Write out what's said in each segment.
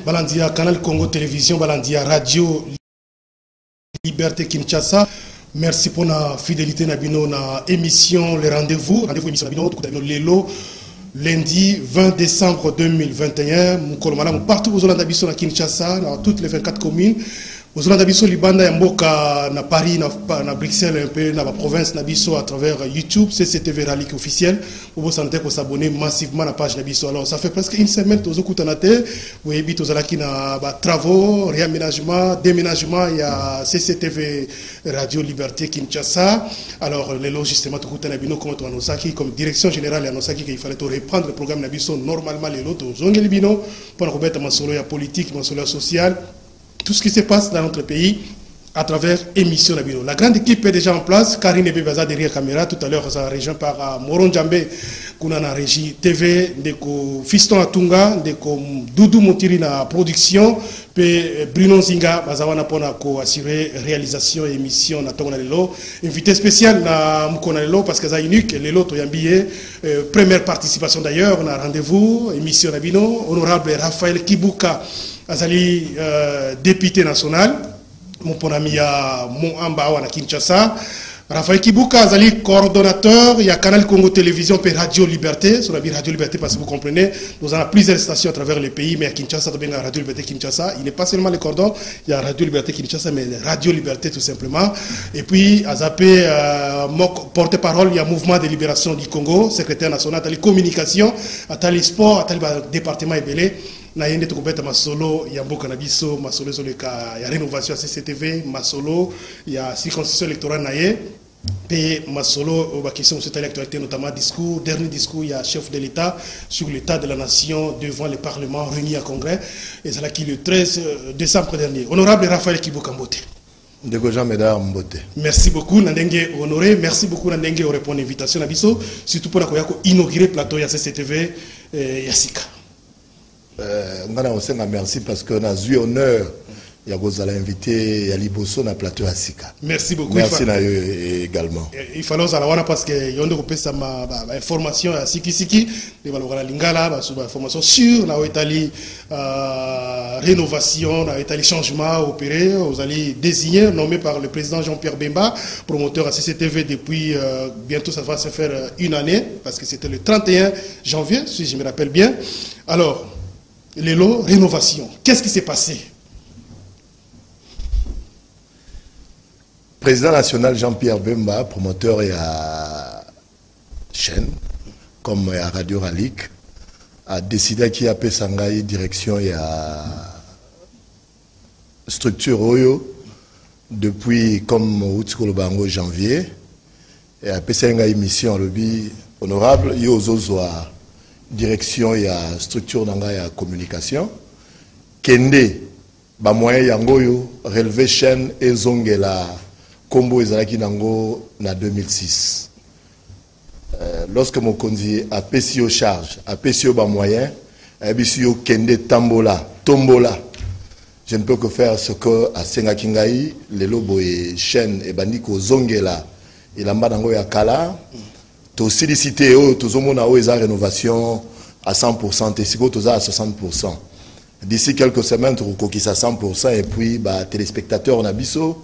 Balandia Canal Congo Télévision, Balandia Radio Liberté Kinshasa. Merci pour la fidélité Nabino na émission Les Rendez-vous émission Nabino Lelo lundi 20 décembre 2021. Nous partout aux Hollande à Kinshasa, dans toutes les 24 communes. Aux Hollande Libanda Yamboka na Paris, na Bruxelles, un peu dans la province Nabiso à travers YouTube, CCTV Ralik officiel. Vous sentez qu'on s'abonne massivement à la page Nabiso. Alors ça fait presque une semaine que vous écoutez. Vous habitez aux Alaki na travaux, réaménagement, déménagement. Il y a CCTV Radio Liberté Kinshasa. Alors les lots justement tout écouter Nabino comme Anosaki, comme direction générale Anosaki qu'il fallait reprendre le programme Nabiso normalement les lots aux Zongelibino pour remettre ma solo politique, ma solo sociale. Tout ce qui se passe dans notre pays à travers émission Nabino. La grande équipe est déjà en place. Karine Bebaza derrière la caméra. Tout à l'heure, ça région par Moron Djambé, qu'on a la régie TV, Ndeko Fiston Atunga, Ndeko Doudou Moutiri na production, puis Bruno Zinga, Bazawana Pona ko assurer réalisation et émission na Tonga Lelo. Invité spécial na Mukona Lelo parce que ça unique, Lelo Toyambié, première participation d'ailleurs, on a rendez-vous, émission Nabino, honorable Raphaël Kibuka. Azali député national, mon ami à Moamba à Kinshasa. Raphaël Kibuka Azali coordonnateur, il y a Canal Congo Télévision et Radio Liberté. Sur la Radio Liberté, parce que vous comprenez, nous avons plusieurs stations à travers le pays, mais à Kinshasa, il y a Radio Liberté Kinshasa. Il n'est pas seulement les cordons, il y a Radio Liberté Kinshasa, mais Radio Liberté tout simplement. Et puis, à Zapé, porte-parole, il y a Mouvement de Libération du Congo, secrétaire national, à la communication, à les sports, à le département ébélé. Na yende tukubeta masolo ya mboka na biso masolo zoleka ya rénovation à CCTV masolo ya circonscription électorale naye pe masolo ba question sur l'actualité notamment dernier discours il y a chef de l'État sur l'état de la nation devant le parlement réuni à congrès et c'est là qui le 13 décembre dernier. Honorable Raphaël Kibuka Mbote. Ndeko Jean Médard Mbote. Merci beaucoup Nandenge honoré, merci beaucoup Nandenge au répondre invitation na biso surtout pour la inaugurer plateau ya CCTV Yassika. Merci parce qu'on a eu honneur il y a invité à Liboso na plateau à Sika. Merci beaucoup. Merci également. Il fallait ça parce que y a des information à Siki les valeurs lingala information sur la Italie rénovation la Italie changement opéré vous allez désigner nommé par le président Jean-Pierre Bemba promoteur à CCTV depuis bientôt ça va se faire une année parce que c'était le 31 janvier si je me rappelle bien. Alors les lots rénovation qu'est-ce qui s'est passé? Président national Jean-Pierre Bemba, promoteur et à chaîne, comme à Radio Ralik, a décidé qu'il y a Pessangaï direction et à structure Oyo depuis comme Outskolobango janvier et à Pessangaï mission lobby honorable Yozozoa direction et à structure d'anga et à communication Kende ba moyen yangoyo relevé chaîne et zongela Combo Ezalaki Nango na 2006. Lorsque Mokonzi a payé aux charges, a payé aux moyens, a payé au Kende Tombola, je ne peux que faire ce que à Sengakingaï, les lobos et chaînes et bandiko Zongela, et l'amba Nango et Akala, to sollicité tous au rénovation à 100%, et si vous à 60%. D'ici quelques semaines, tu recoquis à 100%, et puis, téléspectateurs on a biso.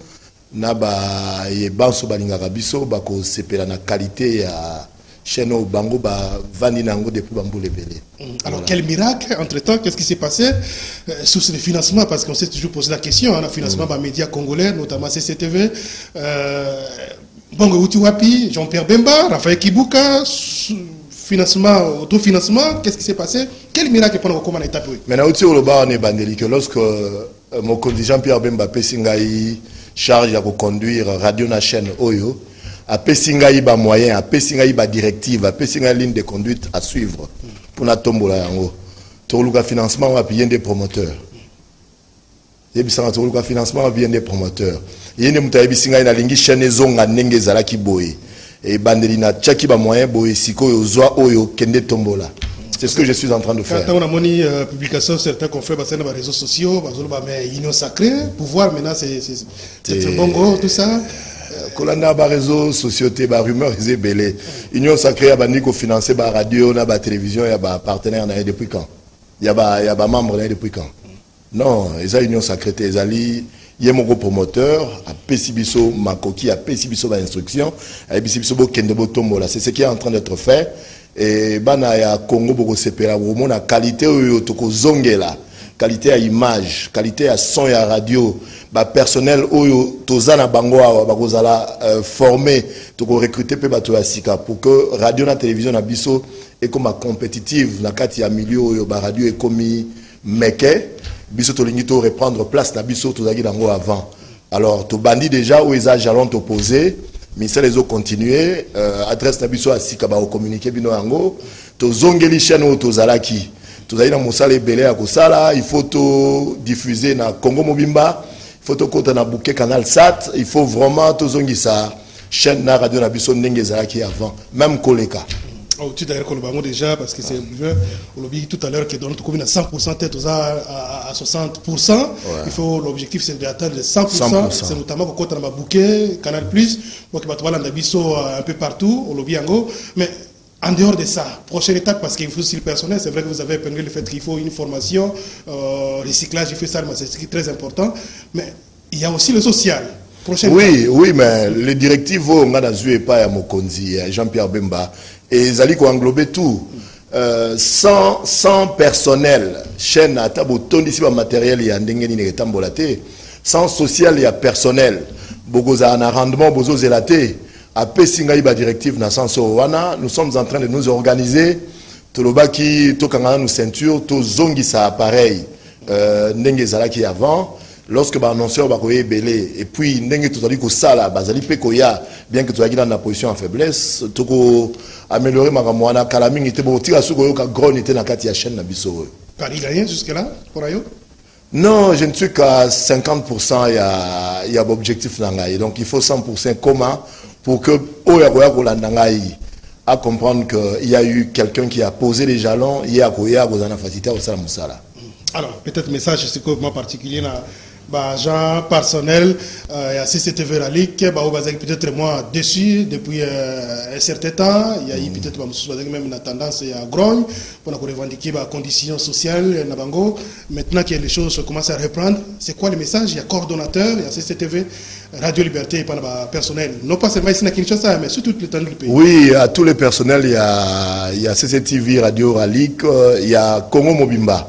Naba ye banso balingaka biso bako sepela na qualité ya chaîne au bango ba vandi nango depuis bambou lebele. Alors voilà. Quel miracle entre-temps qu'est-ce qui s'est passé source de financement parce qu'on s'est toujours posé la question le financement des médias congolais notamment CCTV Bongo Utiwapi, Jean-Pierre Bemba, Raphaël Kibuka financement autofinancement qu'est-ce qui s'est passé quel miracle pendant comment on a établi. Maintenant au tiro le bar on est bandeli que lorsque mon conduit Jean-Pierre Bemba Pessingaï charge à conduire radio na chaîne Oyo à Pessingaï ba moyen à Pessingaï ba directive à Pessingaï ligne de conduite à suivre pour na tombola yango to luka financement va payer des promoteurs et puis ça to luka financement va payer des promoteurs yende mutaye Pessingaï na lingi chaîne zonga ndenge zalaki boy et bandeli na tchaki ba moyen boy sikoyo zwa Oyo kende tombola. C'est ce que je suis en train de faire. Quand on a moni publication, certains confrères dans les réseaux sociaux, mais union sacrée, pouvoir maintenant c'est bon gros, tout ça. Kolanda ba réseaux sociaux, ba rumeur, ils belé. Union sacrée a bandi ko financer ba radio, na ba télévision, ya ba partenaire na depuis quand? y a ba membre depuis quand? Non, ils ont union sacrée, ils ont il y a mon promoteur, à Pessibiso Makoki, à Pessibiso ba instruction, à Pessibiso Kendebo Tombola. C'est ce qui est en train d'être fait. Et bana ya Congo boko sepela vraiment la qualité oyo toko zongela, qualité à image, qualité à son et à radio, ba personnel oyo tozana bango ba kozala formé, toko recruter pe bato ya sika pour que radio na télévision na biso et comme compétitive na kati ya milieu oyo ba radio et komi meke biso to lingi to reprendre place na biso to zaki dango avant. Alors to bandi déjà où ils a jalon opposé, mais ça les ont continué adresse na biso asika ba communiquer bino yango to zongeli chaîne o to zalaki to zali na mosala ebele ya kosala, il faut to diffuser na Congo Mobimba, il faut to kota na bouquet canal Sat, il faut vraiment to zongi sa chaîne na radio na biso ndenge zalaki avant même koleka. Tu d'ailleurs qu'on déjà parce que c'est on l'a tout à l'heure que dans notre commune à 100% tête à 60%. Ouais. Il faut l'objectif c'est d'atteindre les 100%. C'est notamment quand on a bouquet Canal Plus, donc va trouver l'andabiso un peu partout au lobby ango. Mais en dehors de ça, prochaine étape parce qu'il faut aussi le personnel. C'est vrai que vous avez épinglé le fait qu'il faut une formation, recyclage, il faut ça, mais c'est très important. Mais il y a aussi le social. Oui, oui, mais les directives on a joué pas à Mokonzi, à Jean-Pierre Bemba. Et ils allaient englober tout. Sans personnel, chaîne à tabo, ton ici matériel, il y a un sans social, il y a personnel. Bogoza un rendement, bozo zelaté. À Pessinga, il y a directive na sanso wana. Nous sommes en train de nous organiser. Tolobaki, tokangana nous ceinture, to zongi sa appareil. Nenge zalaki avant. Lorsque l'annonceur va belé et puis ndenge tozali ko sala bazali pe koya bien que tozali dans la position en faiblesse toko améliorer makambo wana kala mingi te bo tira suko yo ka gronité na kati ya chaîne na biso. Paris gagné jusque là pour ayo? Non, je ne suis qu'à 50%, il y a objectif nangai. Donc il faut 100% comment pour que oya koya ko landangai à comprendre que il y a eu quelqu'un qui a posé les jalons, il y a koya ko zana facilité au sala musala. Alors peut-être message c'est comment particulier na agent personnel à CCTV Ralik, peut-être moi dessus depuis un certain temps. Il y a eu peut-être même une tendance à grogne pour revendiquer les conditions sociales. Maintenant que les choses commencent à reprendre, c'est quoi le message? Il y a coordonnateur, il y a CCTV, Radio Liberté et personnel. Non pas seulement ici à Kinshasa, mais sur tout le temps du pays. Oui, à tous les personnels, il y a CCTV, Radio Ralik, il y a Congo Mobimba.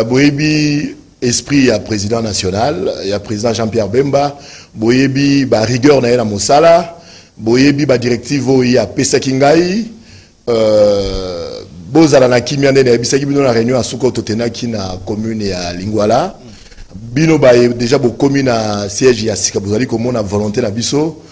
Boyebi esprit à président national, il y a président Jean-Pierre Bemba, Boyebi ba rigueur na la mosala, Boyebi ba directive il y a Pesakingai, bozala na kimia ndene bisaki bino na réunion à Souko Totenaki na commune ya Lingwala. Bino ba déjà bo commune à siège ya Sika bozali comme on a volonté na biso.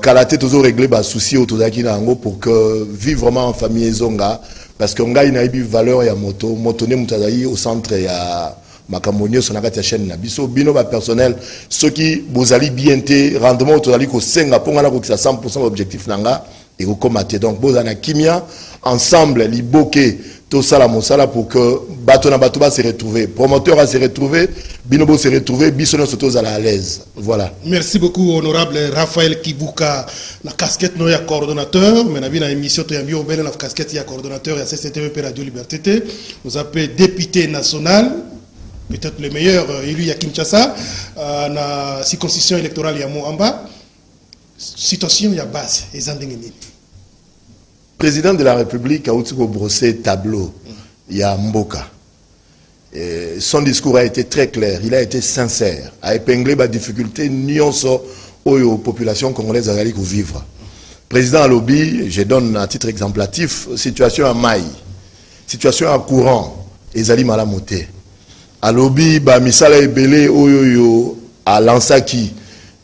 Kalaté toujours régler ba souci autodaki na ngo pour que vivre vraiment en famille zonga parce que ngai na ibi valeur ya moto ne mutazai au centre ya makamonio sonaka ta chaîne na biso bino ba personnel ceux qui bozali bien té rendement autodali ko senga ponga na ko 100% objectif nanga et ko komate donc bozana kimia ensemble liboké tout ça la mosala pour que bato na bato ba se retrouver promoteur va se retrouver binobo se retrouver biso surtout à l'aise. Voilà. Merci beaucoup honorable Raphaël Kibuka la casquette no ya coordonnateur mais na bina émission to ya bio belle la casquette ya coordonnateur ya CCTV Radio Liberté vous appelez député national peut-être le meilleur élu à Kinshasa na circonscription électorale ya Moamba situation ya base ezandengeni. Président de la République a aussi brossé tableau. Il y a Mboka. Et son discours a été très clair, il a été sincère, a épinglé les difficultés nuances aux populations congolaises à vivre. Président Alobi, je donne un titre exemplatif, situation à Maï, situation à courant, Ezali Malamoté. Alobi, misala ebele oyoyo à Lansaki,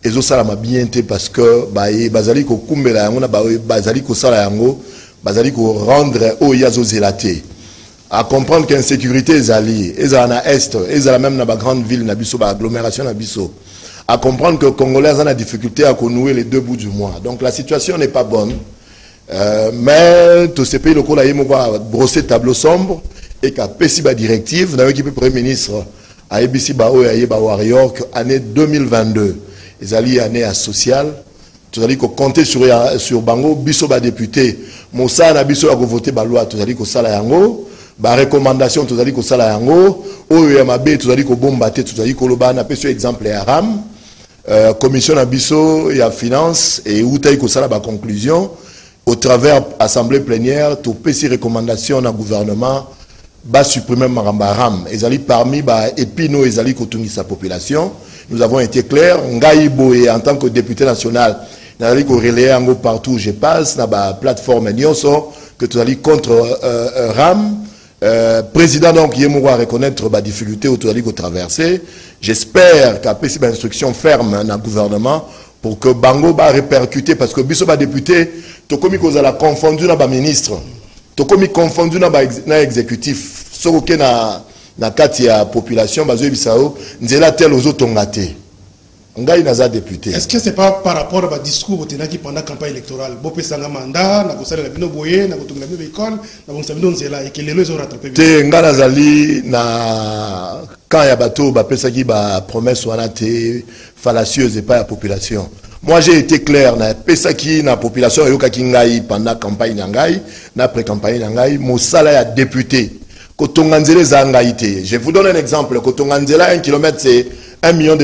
ezo salama bien été parce que bazali ko kumbela yango na bazali ko sala yango bazali ko rendre au yazo zelaté à comprendre qu'insécurité ezali na est ezala même na ba grande ville na biso ba agglomération na biso à comprendre que congolais ont la difficulté à nouer les deux bouts du mois donc la situation n'est pas bonne mais tout ce pays le ko la yemo ba brosser tableau sombre et qu'a pesi ba directive na équipe premier ministre a ebisi ba o ya ba warrior année 2022 ezali année sociale tu as dit que compter sur bango biso ba député mosa na biso a voter ba loi tu as dit que sala yango ba recommandation tozali ko sala yango oyo ya mabe tozali ko bomba te tozali ko loba na peso exemple ya RAM commission na biso ya finance et utai ko sala ba conclusion au travers assemblée plénière to pesi recommandation na gouvernement ba supprimer maramba RAM ezali parmi ba epino ezali ko tungisa population. Nous avons été clairs ngai boye en tant que député national nazali ko relayer yango partout où je passe na ba plateforme nyonso que tozali contre RAM. Président donc Yemou a reconnaître la difficulté autour de traverser. J'espère qu'après ces instructions fermes dans le gouvernement pour que Bango va répercuter parce que biso ba député to komi ko la confondu na ba ministre to komi confondu na ba exécutif sokoke na kati ya population bazo bisao nzela tel aux autres ngate. Ngai naza député. Est-ce que c'est pas par rapport à discours qui pendant la campagne électorale Bopé sanga mandat, na kosala la bino boye, na kotunga bino école, na bonsa bino nzela et que les lois ont rattrapé. Te ngala zali na quand ya bateau ba pesa ki ba promesse wana te fallacieuse et pas la population. Moi j'ai été clair na pesa ki na population yoka ki ngai pendant la campagne ngai, na pré-campagne ngai, mo sala ya député. Kotonga nzela za ngai te. Je vous donne un exemple, kotonga nzela 1 km c'est $1 million.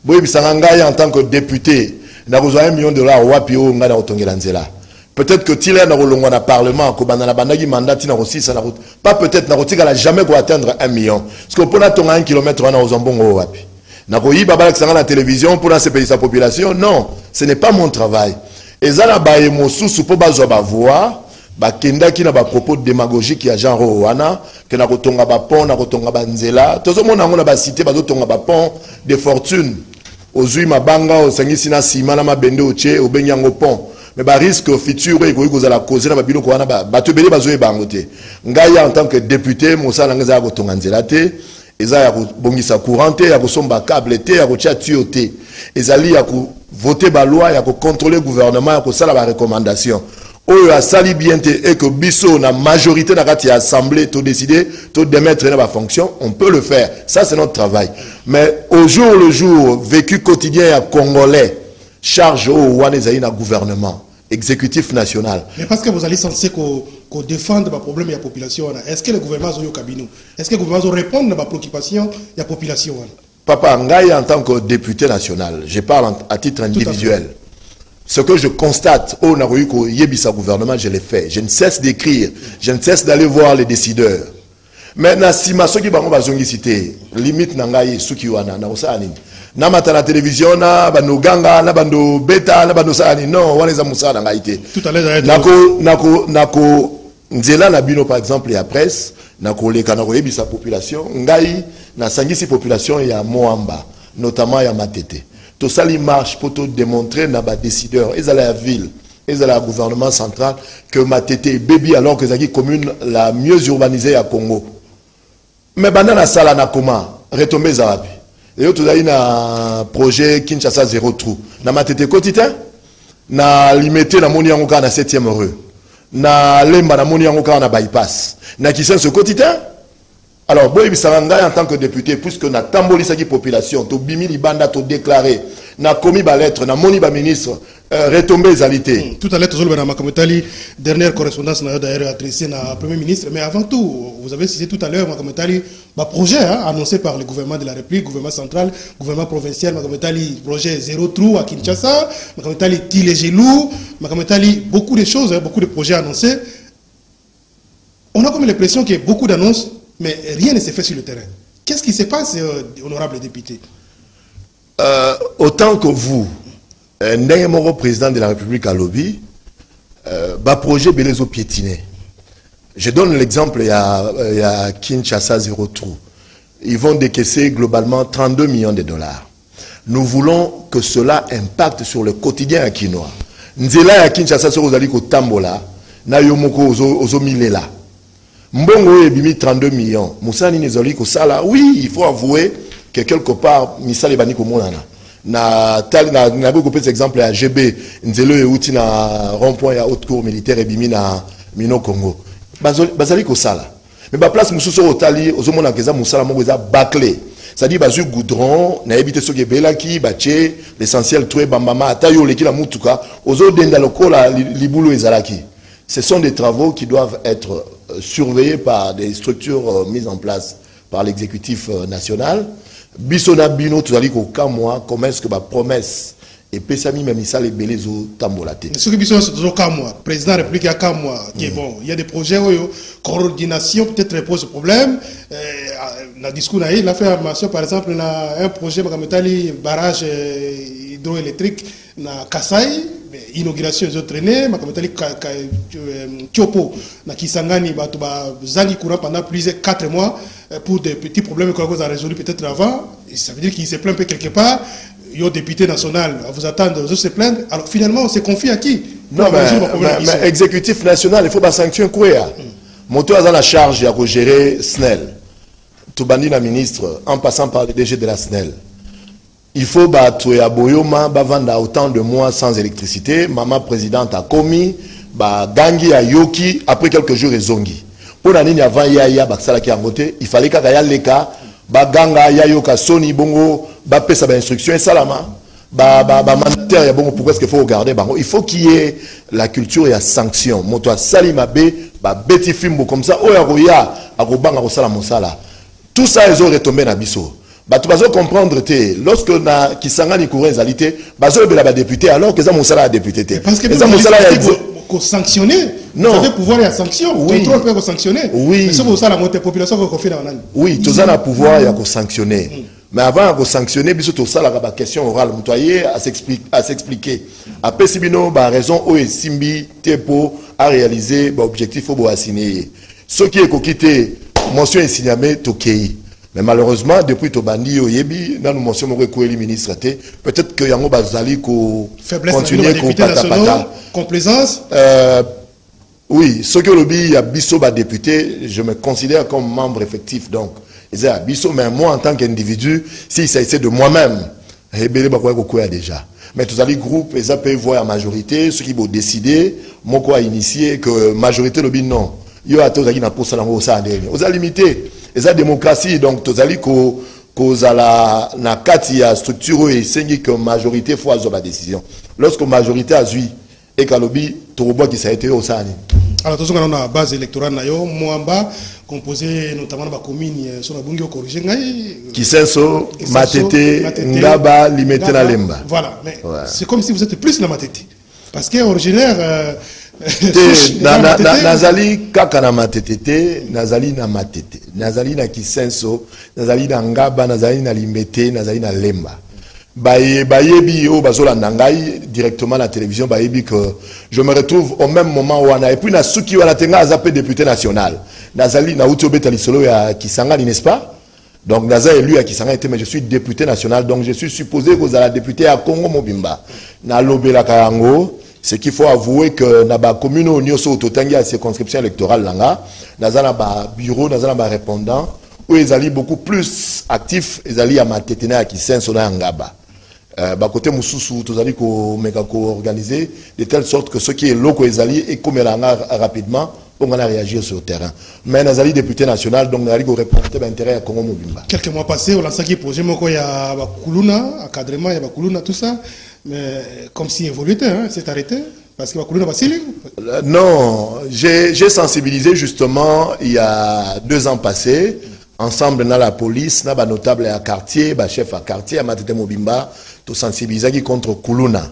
Boy bisangai en tant que député na besoin $1 million wapi o ngana otongela nzela. Peut-être que Tile na rolongo na parlement ko bana bandaki mandat na rosi na route. Pas peut-être na rotika la jamais pour atteindre 1 million. Parce que pour na tonga 1 km na ozambongo wapi. Na ko yiba bala kisanga na télévision pour na payer sa population. Non, ce n'est pas mon travail. Ezala ba emosusu po bazwa ba voix ba kendaki na ba propos démagogique ya genre wana que na kotonga ba pont na kotonga ba nzela. Tozo mona ngona ba cité bazo tonga ba pont de fortune. Ozui mabanga osangisi na sima na mabende oche obenyango pont mais ba risque futur eko iko za la cause na babilo ko wana ba to bele bazoe bangote ngai en tant que député mosala ngeza ko tonga nzela te eza ya ko bongisa courant te ya ko somba câble te ya ko tia tuyau te ezali ya ko voter ba loi ya ko contrôler gouvernement ya ko sala ba recommandation oyo asali bien te et que biso na majorité na kati ya assemblée to décider to démettre na ba fonction on peut le faire ça c'est notre travail mais au jour le jour vécu quotidien ya congolais charge au wana ezali na gouvernement exécutif national mais parce que vous allez censé qu'on défendre le problème de la population est-ce que le gouvernement a eu cabinet est-ce que le gouvernement a répondre à la préoccupation de la population papa ngai en tant que député national je parle à titre individuel. Ce que je constate au Naroyuko Yebisa gouvernement, je l'ai fait. Je ne cesse d'écrire, je ne cesse d'aller voir les décideurs. Maintenant, si ma soki bango bazongi cité, limite nangai suki wana na osani. Na mata na télévision na bando ganga na bando beta na bando sani non, wana za musa nangai te. Tout à l'heure nako nzela na bino par exemple ya presse, nako leka nako yebisa population, ngai na sangisi population ya Moamba, notamment ya Matete. Tout ça il marche pour te démontrer na ba décideur et à la ville et à la gouvernement central que Matete est baby alors que c'est la commune la mieux urbanisée à Congo. Mais bana na sala na comment retomber zawapi. Et tout ça na projet Kinshasa zéro trou. Na Matete quotidien na limité na moni yango na 7e rue. Na lemba na moni yango na bypass. Na kisenso quotidien. Alors, boy bisanga en tant que député, puisque na tambolisa qui population, to bimi libanda to déclaré, na commis ba lettre, na moni ba ministre, retombé zalité. Tout à l'heure, toujours na Makometali, dernière correspondance na d'ailleurs adressée na premier ministre, mais avant tout, vous avez cité tout à l'heure Makometali, ba projet annoncé par le gouvernement de la République, gouvernement central, gouvernement provincial, Makometali projet zéro trou à Kinshasa, Makometali Tile Gelou, Makometali beaucoup de choses, beaucoup de projets annoncés. On a comme l'impression qu'il y a beaucoup d'annonces. Mais rien ne s'est fait sur le terrain. Qu'est-ce qui se passe, honorable député? Autant que vous, un président de la République à lobby, bas projet Belezo piétiné. Je donne l'exemple, il y a Kinshasa zéro trou. Ils vont décaisser globalement 32 millions de dollars. Nous voulons que cela impacte sur le quotidien à Kinoa. Nzela ya Kinshasa sur Ozaliko Tambola, na yomoko ozo milela. Mbongo ebimi 32 millions. Moussani nezoli ko sala. Oui, il faut avouer que quelque part misale bani ko monana. Na tal na beaucoup plus exemple à GB nzelo euti na rond-point ya haute cour militaire ebimi na Mino Congo. Bazali ko sala. Mais ba place mususo otali ozomona keza musala moko eza bâclé. C'est-à-dire bazu goudron na ebité soki belaki bache l'essentiel troué bambama atayo leki la mutuka ozo denda lokola libulu ezalaki. Ce sont des travaux qui doivent être surveillés par des structures mises en place par l'exécutif national. Bisona bino tout à l'heure comment est-ce que ma promesse et Pessami même ça les belezo tambolate. Ce qui bisona c'est toujours Kamwa, président de la République à Kamwa, qui est bon. Il y a des projets où coordination peut-être pose problème. La discours il a fait mention par exemple un projet de barrage hydroélectrique na Kasai, inauguration des autres traînées, makamotali Tiopo na Kisangani bato ba zangi courant pendant plus de 4 mois pour des petits problèmes qu'on a résolu peut-être avant. Et ça veut dire qu'il s'est plaint un peu quelque part. Il y a député national à vous attendre, vous se plaindre. Alors finalement, on se confie à qui? Non, mais exécutif national, il faut pas sanctionner quoi. Moto a la charge de gérer SNEL. Tout bandi la ministre, en passant par le DG de la SNEL. Il faut battre à Boyoma, vendre autant de mois sans électricité. Maman présidente a commis, gangi a yoki, après quelques jours, zongi. Pour l'année avant, il fallait qu'il y ait les cas. Ganga yayoka soni bongo ba pesa ba instruction et salama mandataire ya bongo pourquoi est-ce qu'il faut regarder bango il faut qu'il y ait la culture et la sanction moto salima be ba beti fimbo comme ça oya roya akobanga ko sala mosala tout ça ils ont retombé na biso tu vas comprendre lorsque na kisangani courant ezalité bazo be la député alors que ça mosala a député parce que ça mosala sanctionner. Non. Vous avez pouvoir et sanction. Oui. Contrôle peut sanctionner. Oui. Mais ça vous ça la montée population va confier dans la. Oui, tout ça a pouvoir et sanctionner. Mais avant de sanctionner, biso tout ça la question orale, mutoyer à s'expliquer. Après sibino ba raison o et simbi tepo à réaliser ba objectif au assigner. Ce qui est coquité mention et signamé tokei. Mais malheureusement, depuis Tobandi, Oyebi, nous mention le ministre, peut-être que Yango Bazali continuer à patapata. Complaisance. Oui, ce que le y a Bisso député, je me considère comme membre effectif. Donc, il y a Bisso, mais moi en tant qu'individu, s'il s'agissait de moi-même, déjà. Mais tous les groupes, ils peuvent voir la majorité, ceux qui vont décider, moi quoi initier que majorité le non. Il y a tous les pour ça, on a limité. Et la démocratie, donc, tous les na kati ya structure et c'est que majorité fois la décision. Lorsque majorité a suivi et kalobi tobobo qui ça a été au sani. Alors tous on a base électorale na yo Moamba composé notamment ba commune sur la bungi corriger ngai Kisenso, Matete, Ngaba, Limete na Lemba. Voilà, mais c'est comme si vous êtes plus na Matete parce que originaire nazali kaka na Matete, nazali na Matete, nazali na Kisenso, nazali na Ngaba, nazali na Limete, nazali na Lemba. Bayebi o bazola nangai directement à la télévision bayebi que je me retrouve au même moment où on a et puis na suki wana tenga azapé député national. Nazali na uti obeta lisolo ya Kisangani, n'est-ce pas? Donc Naza élu à Kisangani mais je suis député national donc je suis supposé que la député à Congo Mobimba. Na lobela karango. C'est qu'il faut avouer que dans la commune où nous sommes à la circonscription électorale, nous avons un bureau, nous avons un répondant, où ils sont beaucoup plus actifs, ils sont à Matete à Kisenso à Ngaba. Côté Moussoussou, nous avons organisé de telle sorte que ceux qui sont locaux, ils sont et comme ils rapidement, on va réagir sur le terrain. Mais nous avons député national, donc nous avons représenté l'intérêt à Congo Mobimba. Quelques mois passés, on a lancé un projet, il y a Kuluna, encadrement, il y a Kuluna, tout ça. Mais comme si évolué, hein, c'est arrêté. Parce que Kuluna va non, j'ai sensibilisé justement il y a 2 ans passés, ensemble dans la police, dans notable à quartier, chef à quartier, à Matete Mobimba, tout sensibiliser contre Kuluna.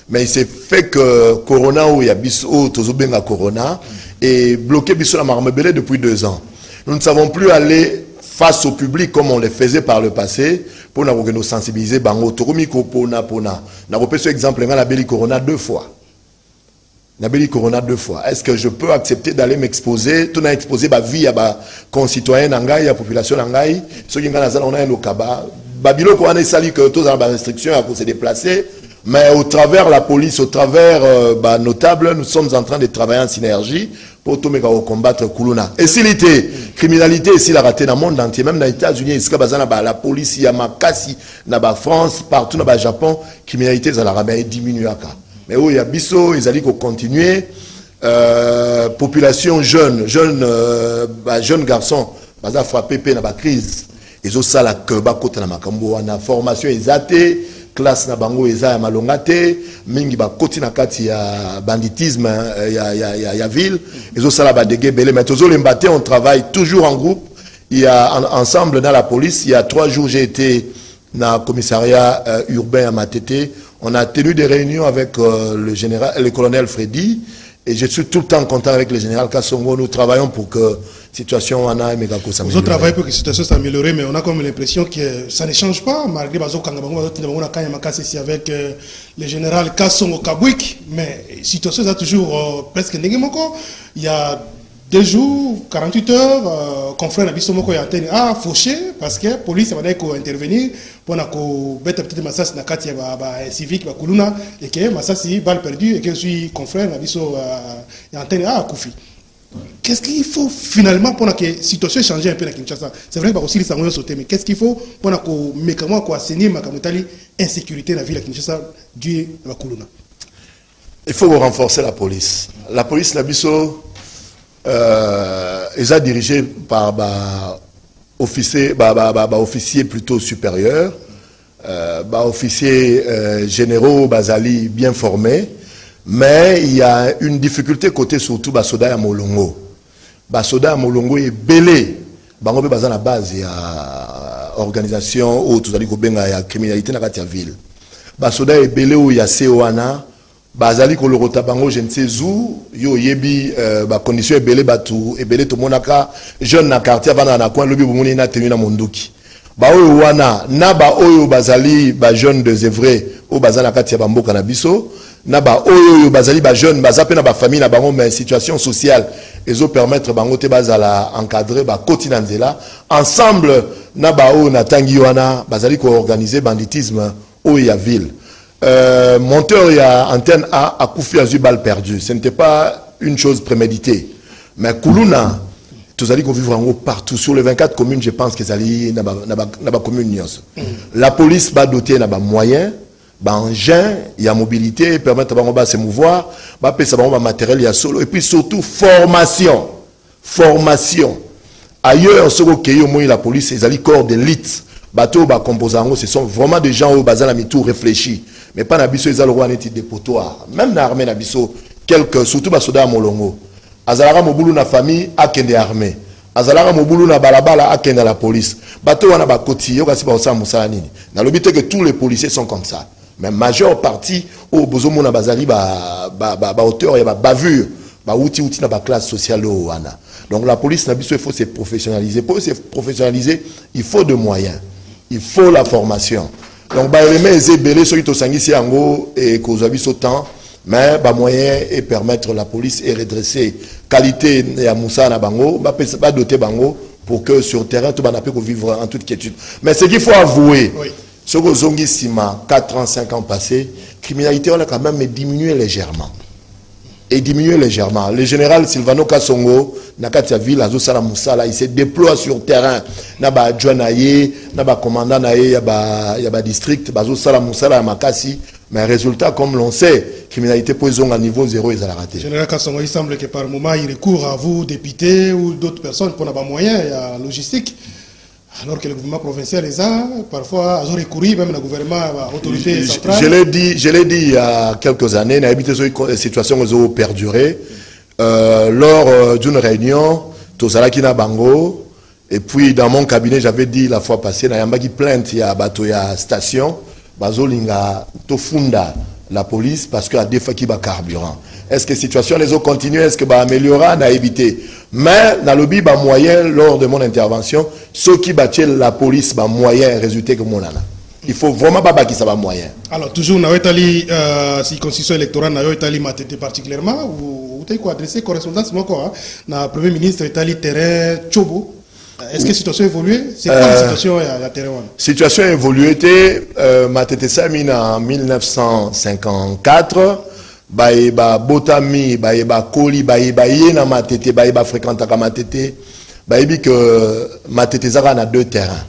Mais il s'est fait que Corona, où il y a Bisso, Tozobenga Corona, et bloqué Bisso la Marmebele depuis 2 ans. Nous ne savons plus aller face au public comme on le faisait par le passé pour nous sensibiliser. Bango, Torumiko, Pona. N'a pas ce exemple, la Béli Corona 2 fois. La Béli Corona 2 fois. Est-ce que je peux accepter d'aller m'exposer? Tout n'a exposé ma vie à ma concitoyen, à la population, ceux qui ont un Okaba. Babilo, qu'on a sali que tous ont des restrictions à se déplacer. Mais au travers la police, au travers notable, nous sommes en train de travailler en synergie pour combattre Kuluna. Et s'il était criminalité, s'il a raté dans le monde entier, même dans les États-Unis, la police, il y a Makasi, dans la France, partout dans le Japon, criminalité, ça a diminué. Mais où il y a Bisso, ils allaient continuer. Population jeune garçon, ils ont frappé dans la crise. Ils ont ça la que côté dans la formation, ils ont classe na bango eza ya malongate mingi ba koti na kati ya banditisme ya ville ezo sala ba dégâts belé mais tozo lembaté on travaille toujours en groupe il y a ensemble dans la police il y a 3 jours j'ai été dans le commissariat urbain à Matete on a tenu des réunions avec le colonel Freddy et je suis tout le temps content avec le général Kassongo nous travaillons pour que situation en a Megako s'améliorer. Vous travaillez pour que la situation s'améliore, mais on a comme l'impression que ça ne change pas, malgré ici avec le général Kassongo Kabouik, mais la situation est toujours presque négative. Il y a 2 jours, 48 heures, confrère Nabiso Moko a fauché parce que la police va intervenir pour mettre peut-être massas na kati ya civique ba kuluna et que massas balle perdue et que suis confrère Nabiso a koufi. Qu'est-ce qu'il faut finalement pour que la situation change un peu à Kinshasa? C'est vrai que aussi les sangoyo sauté, mais qu'est-ce qu'il faut pour que mécaniquement quoi assainir makamutali insécurité la ville à Kinshasa dû à Kuluna? Il faut renforcer la police. La police Nabiso est dirigée par officiers plutôt supérieurs, officiers généraux bazali bien formés. Mais il y a une difficulté côté surtout Basoda ya Molongo. Basoda ya Molongo est belé. Bango be bazana base ya organisation ou tout ça dit ko benga ya criminalité na kati ya ville. Basoda est belé ou ya Sewana. Bazali ko lorota bango je ne sais où yo yebi ba condition est belé batu et belé to monaka jeune na quartier vana na coin lobi bomoni na tenu na monduki. Ba oyo wana na ba oyo bazali ba jeune de Zévré ou bazana kati ya bamboka na biso. Naba oyo bazali ba jeune bazape na ba famille na bango mais situation sociale ezo permettre bango te bazala encadrer ba kotina nzela ensemble naba oyo na tangi wana bazali ko organiser banditisme oyo ya ville monteur ya antenne A koufi azu balle perdue ce n'était pas une chose préméditée mais Kuluna tous allez vivre en haut partout sur les 24 communes je pense que zali na ba commune nyos la police va doter na ba moyens engin, il y a mobilité, permettre à se mouvoir, matériel, il y a solo, et puis surtout formation. Formation. Ailleurs, ce que la police, les corps d'élite, bateau, composants, ce sont vraiment des gens au bazar la tout réfléchi. Mais pas n'abisso, ils ont des dépotoirs. Même dans l'armée, n'abisso, quelques, surtout basoda à Molongo. Azalara Moboulou na famille, a kende armée. Azalara Moboulou na balabala, a kende la police. Bateau, on a bakoti, yo kasi ba osa moussalanini. Dans le but que tous les policiers sont comme ça. Mais majeure partie au bozomo na bazali hauteur et bavure outi na ba classe sociale wana. Donc la police na biso il faut se professionnaliser. Pour se professionnaliser, il faut de moyens. Il faut la formation. Donc ba élément ezebele so ito sangisi yango et ko biso temps mais ba moyen et permettre la police et redresser qualité ya Moussa na bango ba doter bango pour que sur terrain tout banape ko vivre en toute quiétude. Mais ce qu'il faut avouer oui. Ce que Zongi Sima, 4 ans, 5 ans passés, la criminalité on a quand même diminué légèrement. Et diminué légèrement. Le général Silvano Kassongo, Nakatia Ville, Azosala Moussala, il se déploie sur terrain. Naba Adjouanaye, Naba commandant Naye, Yaba district, Azosala Moussala, Makasi. Mais résultat, comme l'on sait, criminalité poison à niveau 0, ils ont raté. Le général Kassongo, il semble que par moment, il recourt à vous, députés ou d'autres personnes, pour n'avoir moyens et logistique. Alors que le gouvernement provincial les a, parfois, ils ont recouru, même le gouvernement, l'autorité centrale. Je l'ai dit il y a quelques années, la situation a perduré. Lors d'une réunion, Tosalaki na Bango, et puis dans mon cabinet, j'avais dit la fois passée, il y a une plainte, il y a une station, Bazolinga, Tofunda, la police, parce qu'il y a des fois qui va carburant. Est-ce que la situation les a continué? Est-ce que va améliorer? On a évité. Mais dans le lobby, moyen, lors de mon intervention, ceux qui battent la police, moyen, résultat que mon ana. Il faut vraiment pas qui ça va moyen. Alors, toujours, on a étalé, si constitution électorale, on a étalé Matete particulièrement, ou tu as adressé correspondance, le Premier ministre étalé terrain Chobo. Est-ce que la situation a évolué? C'est quoi la situation à la terrain? La situation a évolué. Matete Samine en 1954. Baïba Botami, Baïba Koli, Baïba Yena Matete, Baïba Fréquentaka Matete. Baïbi que Matete Zara a 2 terrains.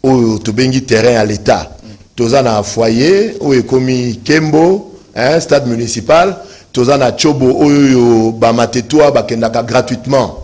Ou Tobengi terrain à l'État. Tozana foyer, ou Ekomi Kembo, stade municipal. Tozana Chobo, ou Bamatetoa, Bakendaka gratuitement.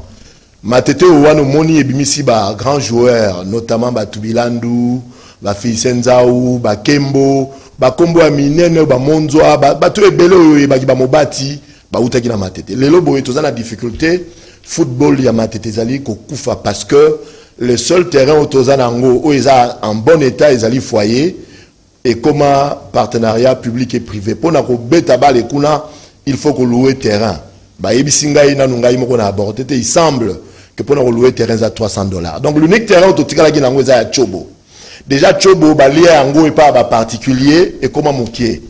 Matete Ouano Moni et Bimisi, grand joueur, notamment Batubilandu, ba Fisenza ou ba Kembo ba kombo ya minene ba monzwa ba to ebele ba ki ba mobati ba utaki na matete lelo boye tozana difficulté football ya matete zali ko kufa parce que le seul terrain où tozana ngo où ils en bon état ils ali foyer et comme partenariat public et privé pour na ko beta ba le kuna il faut que louer terrain ba yebisinga ina nunga imoko na aborder il semble que pour nous louer terrain à $300. Donc l'unique terrain où tu as gagné c'est à Chobo. Déjà Chobo ba lié ango et pas ba particulier et comment moquer.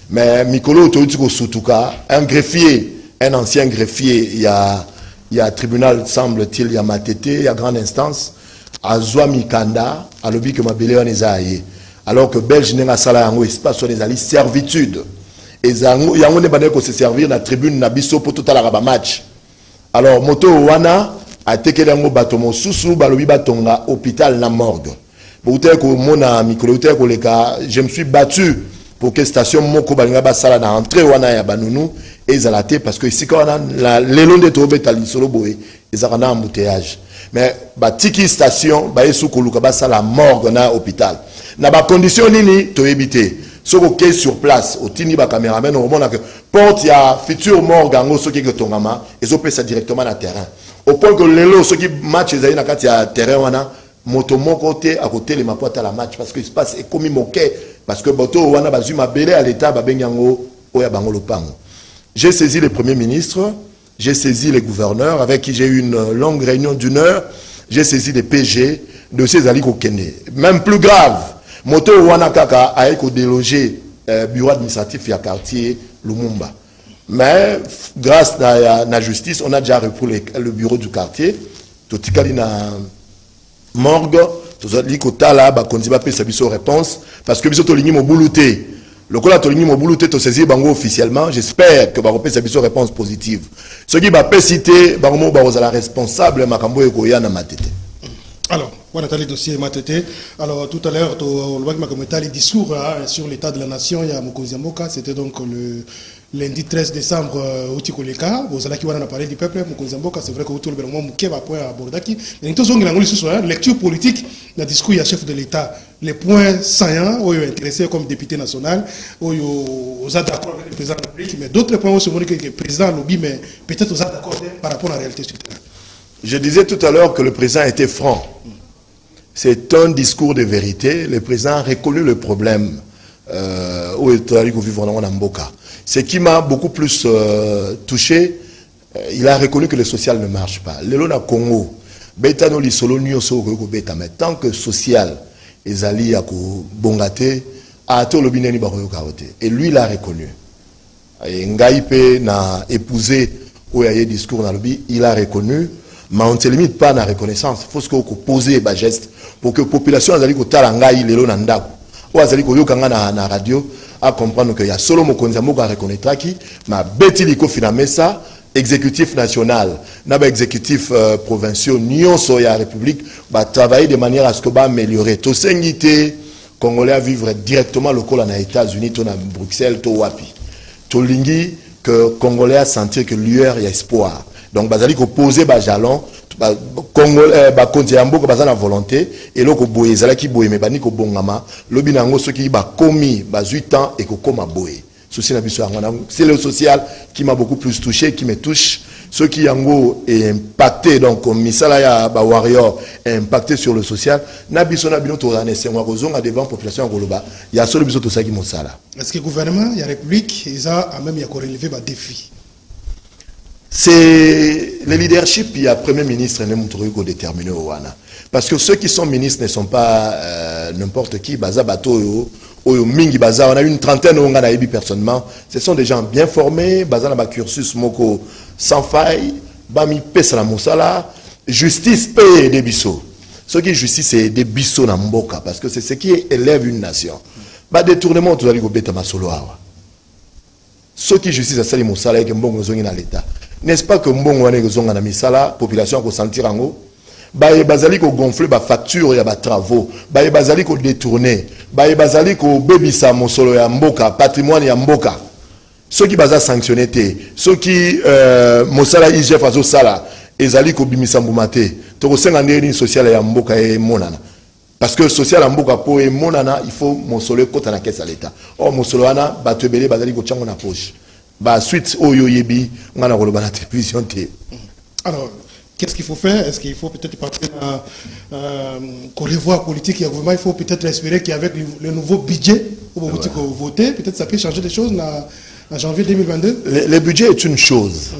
Mais Mikolo to utiko sutuka un greffier, un ancien greffier, il y a tribunal semble-t-il, il y a Matete, il y a grande instance à Zwa Mikanda, à l'objet que ma belé on est alors que Belge n'a sala ango espace sur les ali servitude. Et zango yango ne bande ko se servir na tribune na biso pour tout à la match. Alors moto wana a tekele ngo bato mosusu balobi batonga hôpital na morgue. Boute ko mona mikolo ko leka je me suis battu pour que station moko balinga ba sala na entrée wana ya banunu et zalate parce que ici quand on a les long de tobeta lisolo boé ezaka na embouteillage. Mais ba tiki station ba yesu ko luka ba sala morgue na hôpital. Na ba condition nini to éviter. Soko ke sur place au tini ba caméraman au moment que porte ya futur morgue ngo soki que tongama et zo pesa directement na terrain. Au point que les lots, ceux qui matchent les na kati ya terrain wana moto mon côté à côté les mapoata la match parce que il se passe comme moqué parce que boto wana bazuma belé à l'état ba benyango oya bango lopango. J'ai saisi le premier ministre, j'ai saisi les gouverneurs avec qui j'ai eu une longue réunion d'une heure, j'ai saisi les PG de ces ali kokene. Même plus grave, moto wana kaka a été délogé bureau administratif ya quartier Lumumba. Mais grâce à la justice, on a déjà repris le bureau du quartier. Tout le monde morgue. Tout le monde a une réponse. Parce que nous avons une mobilité. Le cas de mobilité, tu saisi officiellement. J'espère que vous avez une réponse positive. Ce qui va citer, vous la responsable Alors, on a le dossier Matete. Alors, tout à l'heure, on a le discours sur l'état de la nation. Il y a Mokonzi Mboka. C'était donc le lundi 13 décembre au Tikoleka. Vous allez qui parlé du peuple. Mokonzi Mboka, c'est vrai que tout le monde va point à Bordaki. Mais nous avons une lecture politique dans le discours du chef de l'État. Les points saillants, où il est intéressé comme député national, où il est d'accord avec le président de la République, mais d'autres points où c'est que le président lobby, mais peut-être aux d'accord par rapport à la réalité sur le terrain. Je disais tout à l'heure que le président était franc. C'est un discours de vérité. Le président a reconnu le problème où il est vivre en Mboka. Ce qui m'a beaucoup plus touché, il a reconnu que le social ne marche pas. Le Lona Congo, mais tant que social, les alliés à Bongate, et lui, il a reconnu. Et Ngaïpe n'a épousé où il y a eu discours dans le bi, il a reconnu. Mais on ne se limite pas à la reconnaissance. Il faut poser des gestes pour que la population azali ko talangai lelo na ndako. Ou azali ko yokanga na radio à comprendre que y a solo Mokonzi Mboka reconnaîtra qui ma beti liko finamesa exécutif national na ba exécutif provinciaux nyonso ya république ba travailler de manière à ce que ba améliorer to sengité congolais à vivre directement le col na États-Unis to na Bruxelles to wapi. To lingi que congolais à sentir que lueur y a espoir. Donc, bazali ko poser ba jalon, congolais ba kontiambo ko bazana volonté et loko boye zala ki boye me bani ko bongama, lobi nango soki ba komi ba 8 ans et ko koma boye. Souci na biso ngana, c'est le social qui m'a beaucoup plus touché, qui me touche. Ceux qui yango est impacté donc comme misala ya ba warrior est impacté sur le social, na biso na bino to rané c'est moi kozonga devant population ngoloba. Il y a solo biso to saki mosala. Est-ce que le gouvernement, la République, ils a même relevé ba défi? C'est le leadership, il y a Premier ministre et déterminé au Wana. Parce que ceux qui sont ministres ne sont pas n'importe qui. Baza Bato, Mingi Baza, on a une trentaine on a personnellement. Ce sont des gens bien formés. Baza na cursus moko sans faille. Bami pesa la moussala. Justice paye des bissos. Ce qui est justice, c'est des bissos na mboka. Parce que c'est ce qui élève une nation. Ba détournement, tu vas dire que beta masolo awa. Ce qui est justice, c'est le moussala et que mbongo zongi na l'État. N'est-ce pas que mbongo wane zonga na misala, population ko sentir ango? Baye bazali ko gonfler ba facture ya ba travaux. Baye bazali ko détourner. Baye bazali ko bebisa mosolo ya mboka, patrimoine ya mboka. Ceux qui baza sanctionné té, ceux qui mosala IGF azo sala, ezali ko bimisa mbumate. To ko senga ndeni social ya mboka e monana. Parce que le social en Mboka po et monana, il faut mon solo côté na caisse à l'état. Or mon solo ana batebele bazali ko tchango na poche. Ba suite oyo yebi ngana ko ba la télévision té. Alors, qu'est-ce qu'il faut faire? Est-ce qu'il faut peut-être partir qu'on revoie la politique et le gouvernement? Il faut peut-être espérer qu'avec le nouveau budget, vous voter, peut-être ça peut changer des choses en janvier 2022. Le budget est une chose.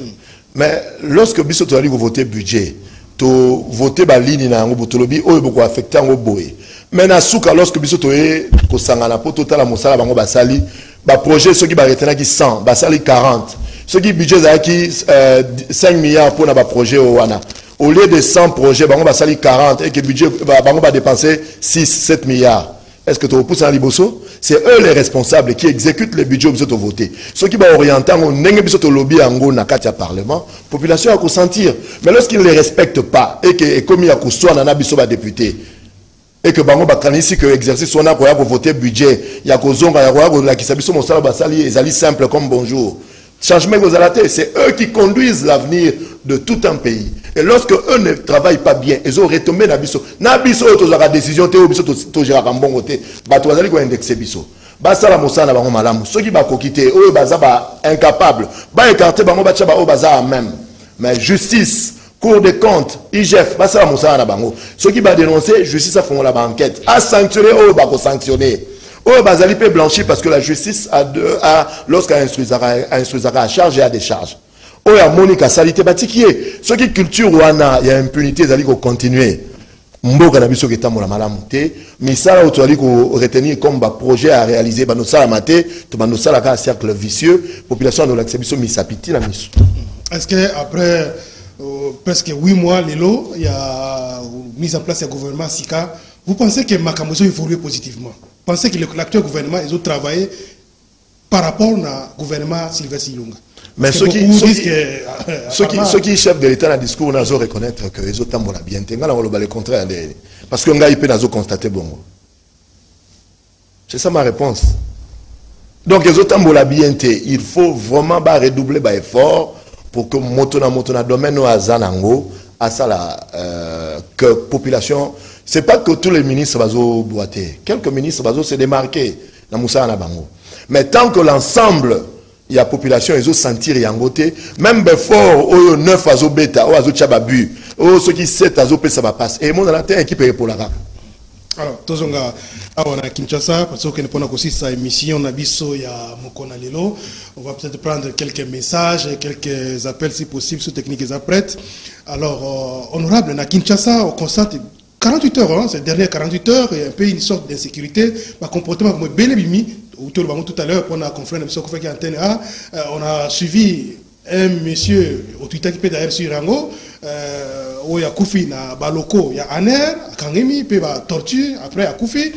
Mais lorsque biso to ali voter budget, to voter ba ligne na ngo botolobi oyo boko affecter ngo boye. Mais na suka lorsque biso to e ko sangana po total mosala bango basali ba projet ceux qui ba retena ki 100, basali 40. Ceux qui budget za ki 5 milliards pour na ba projet wana. Au lieu de 100 projets, bango basali 40 et que budget bango ba dépenser 6 7 milliards. Est-ce que tu repousses à Liboso? C'est eux les responsables qui exécutent les budgets que vous avez votés. Ceux qui vont orienter, on a lobby en na katia parlement, la population a consentir. Mais lorsqu'ils ne les respectent pas et que comme il y a soit un abisso député et que bango bakanisi que exercice on a pour voter budget, il y a kozonga ya ko la kisabiso mosala basali ezali simple comme bonjour. Changement c'est eux qui conduisent l'avenir de tout un pays. Et lorsque eux ne travaillent pas bien, ils ont retombé Nabiso. Nabiso, ils ont la décision, ils ont géré un bon côté. Ils ont indexé Biso. Basala Moussana, Bango Malam. Ceux qui vont quitter, eux, ils sont incapables. Ils vont écarter Bango Bachaba, eux, ils sont même. Mais justice, Cour des comptes, IGF, Basala Moussana, Bango. Ceux qui vont dénoncer, justice, ça font la banquette. À sanctionner, eux, ils vont sanctionner. Oh, Bazali peut blanchir parce que la justice lorsqu'elle instruisera à charge et à décharge. Oh, il y a Monica Salité Batikié. Ce qui culture ouana, il y a impunité, ils allaient continuer. Mboka na biso keta mola malamuté, mais ça là tu allais retenir comme projet à réaliser ba no sala maté, to ba no sala ka cercle vicieux, population no l'acception misapiti la miso. Est-ce que après presque 8 mois l'élo, il y a mise en place un gouvernement Sika, vous pensez que Makamozo évolue positivement? Pensez que l'actuel gouvernement, ils ont travaillé par rapport au gouvernement Sylvestre Ilunga. Mais ceux qui chefs de l'État dans le discours, ils ont reconnaître que les autres ont bien. Le contraire. Parce que les gens ont constaté bon. C'est ça ma réponse. Donc les autres ont bien. Il faut vraiment redoubler d'efforts pour que le domaine à Zanango, à ça que la population. Ce n'est pas que tous les ministres vont boiter. Quelques ministres vont se démarquer dans Moussa Anabango. Mais tant que l'ensemble, il y a la population, ils vont sentir yangoté, même fort, au 9 azo bêta, au azo tchababu, au ceux qui 7 azo ça va passer. Et moi, dans la terre, équipe est pour la RAC. Alors, Tozonga, on a Kinshasa, parce qu'on a aussi sa émission, Nabiso, il y a Mokona Lelo. On va peut-être prendre quelques messages, quelques appels si possible, sous techniques et apprêtes. Alors, honorable, à Kinshasa, on constate 48 heures, ces dernières 48 heures, il y a un peu une sorte d'insécurité, un comportement comme Belébimi, tout à l'heure, on a confrère on a suivi un monsieur au Twitter qui peut d'ailleurs sur Rango, où il y a Koufi, il y a Baloko, il y a Aner, à Kangemi, puis il y a torture, après il y a Koufi.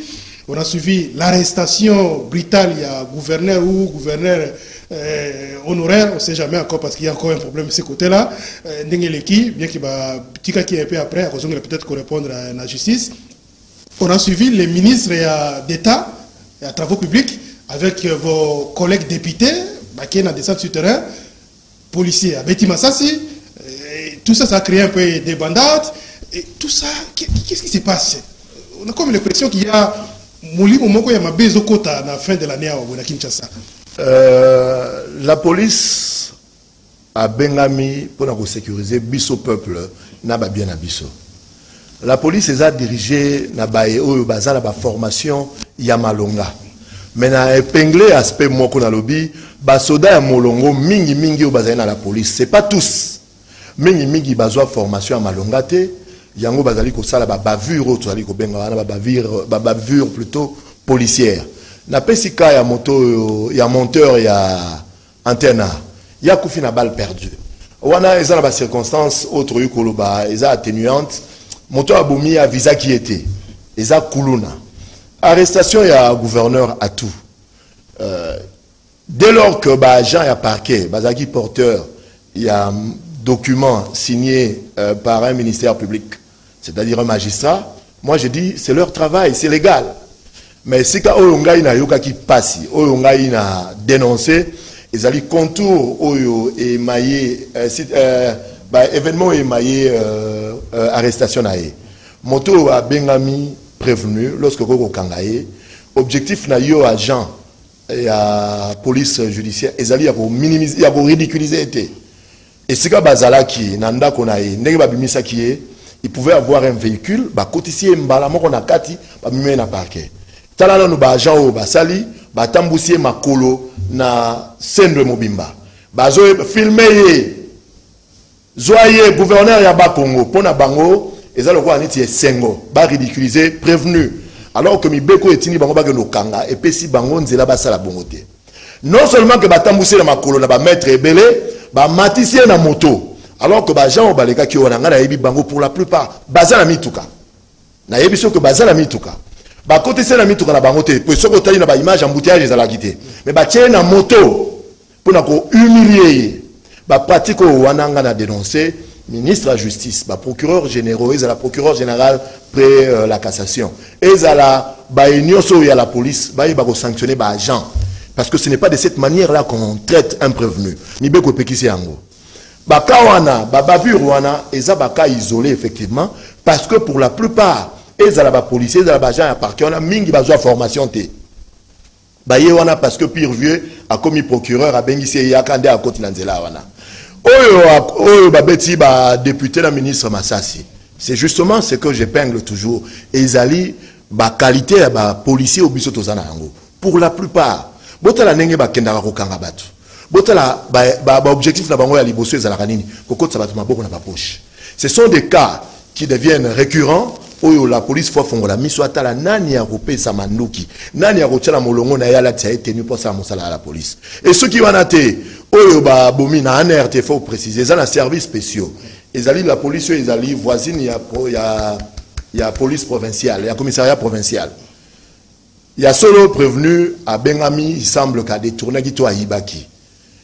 On a suivi l'arrestation brutale, il y a gouverneur ou gouverneur honoraire, on ne sait jamais encore parce qu'il y a encore un problème de ce côté-là. Ndengeleki, bien qu'il y ait un petit cas qui est un peu après, peut-être répondre à la justice. On a suivi les ministres d'État et à travaux publics avec vos collègues députés, qui sont dans des centres sur terrain, policiers à Betty Massassi. Tout ça, ça a créé un peu des bandades. Et tout ça, qu'est-ce qui se passe? On a comme l'impression qu'il y a à la fin de l'année à Kinshasa. La police a Bengami pour sécuriser biso peuple n'a pas bien abisso. La police est dirigée na bae oyo baza na ba formation ya malonga. Mais na épinglé aspect moko na lobby ba soda ya molongo mingi o bazana na la police, c'est pas tous. Mingi bazwa formation ya malonga te, yango bazali ko sala ba bavure to zali ko benga wana ba bavure plutôt policière. Na pesika ya moto ya monteur ya antenne ya kufi na balle perdue. Wana eza na ba circonstances autre yukoloba eza atténuante. Moto aboumi a visa qui était eza kuluna. Arrestation ya gouverneur à tout. Dès lors que ba agent ya parquet, bazaki porteur, il y a document signé par un ministère public, c'est-à-dire un magistrat, moi je dis c'est leur travail, c'est légal. Mais si ka oyonga ina yoka ki passi, oyonga ina dénoncé, ils allaient contour oyo et maillé événement émaillé arrestation naé. Moto a bengami prévenu lorsque koko kangaye objectif na yo agent ya police judiciaire ezali ya ko minimiser ya ko ridiculiser été et sika bazala ki nanda konaye ndenge babimisa ki il pouvait avoir un véhicule ba kotisie mbala moko na kati ba mimé na parquet talana no ba agent o basali ba tambusie makolo na sendre mobimba bazo filmer Zoye gouverneur ya ba Congo pona bango ezalo ko aniti sengo ba ridiculiser prévenu alors que mibeko etini bango ba no kanga et pesi bango nzela ba sala bongote non seulement que ba tambouser na makolo na ba maître ebele ba matisier na moto alors que ba gens baleka ki wana ngana yebi bango pour la plupart bazala mituka na yebi so que bazala mituka ba côté c'est na mituka na bango te pour soko tali na ba image embouteillage ezala kité mais ba tie na moto pona ko humilier ba pratique wananga na dénoncer ministre de la justice ba procureur général et la procureur général près la cassation et la ba unioso ya la police ba ko sanctionner ba agent parce que ce n'est pas de cette manière là qu'on traite un prévenu ni beko pekisi yango ba kawana ba bavure wana eza ba ka isolé effectivement parce que pour la plupart ezala ba policiers ezala ba agent ya parquet on a mingi bazwa formation te ba ye wana parce que pire vieux a commis procureur a bengisi ya kande a côté nanzela wana oyo babeti ba député la ministre Massassi c'est justement ce que j'épingle toujours ezali ba qualité ba policier obiso tozana yango pour la plupart botala ndenge ba kendaka ko kanga batu botala ba objectif na bango ya liboso ezalaka nini kokotsa batu maboko na ba poche ce sont des cas qui deviennent récurrents oyo la police fois fongola miso atala nani ya kopesa manduki nani ya kotala molongo na yala tia tenu pour ça mosala la police et ceux qui wana te oyo ba bomi na ANRT faut préciser ça na service spéciaux ezali la police ezali voisine ya police provinciale ya commissariat provincial il y a solo prévenu à Bengami il semble qu'a détourné qui toi Ibaki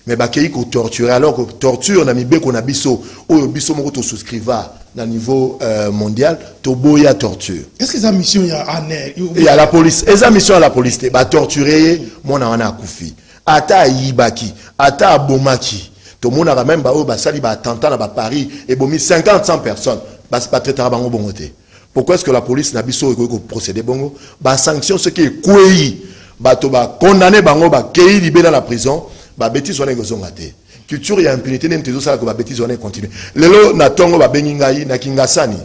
mais bakei ko torturer alors que torture na mibeko na biso oyo biso moko to souscriva na niveau mondial to boya torture est-ce que ça mission ya ANR il y a la police et ça mission à la police ba torturer mona wana akufi ata Ibaki ata bomaki to mona ka même ba o ba sali ba attentat na ba Paris et bomi 50-100 personnes ba se pas traiter bango bongote pourquoi est-ce que la police na biso ko procéder bongo ba sanction ce qui est kwei ba to ba condamner bango ba kei libé dans la prison ba bêtise wana ngozonga te culture ya impunité n'entezo sala ko ba bêtise wana continue lelo na tongo ba bengingai na Kingasani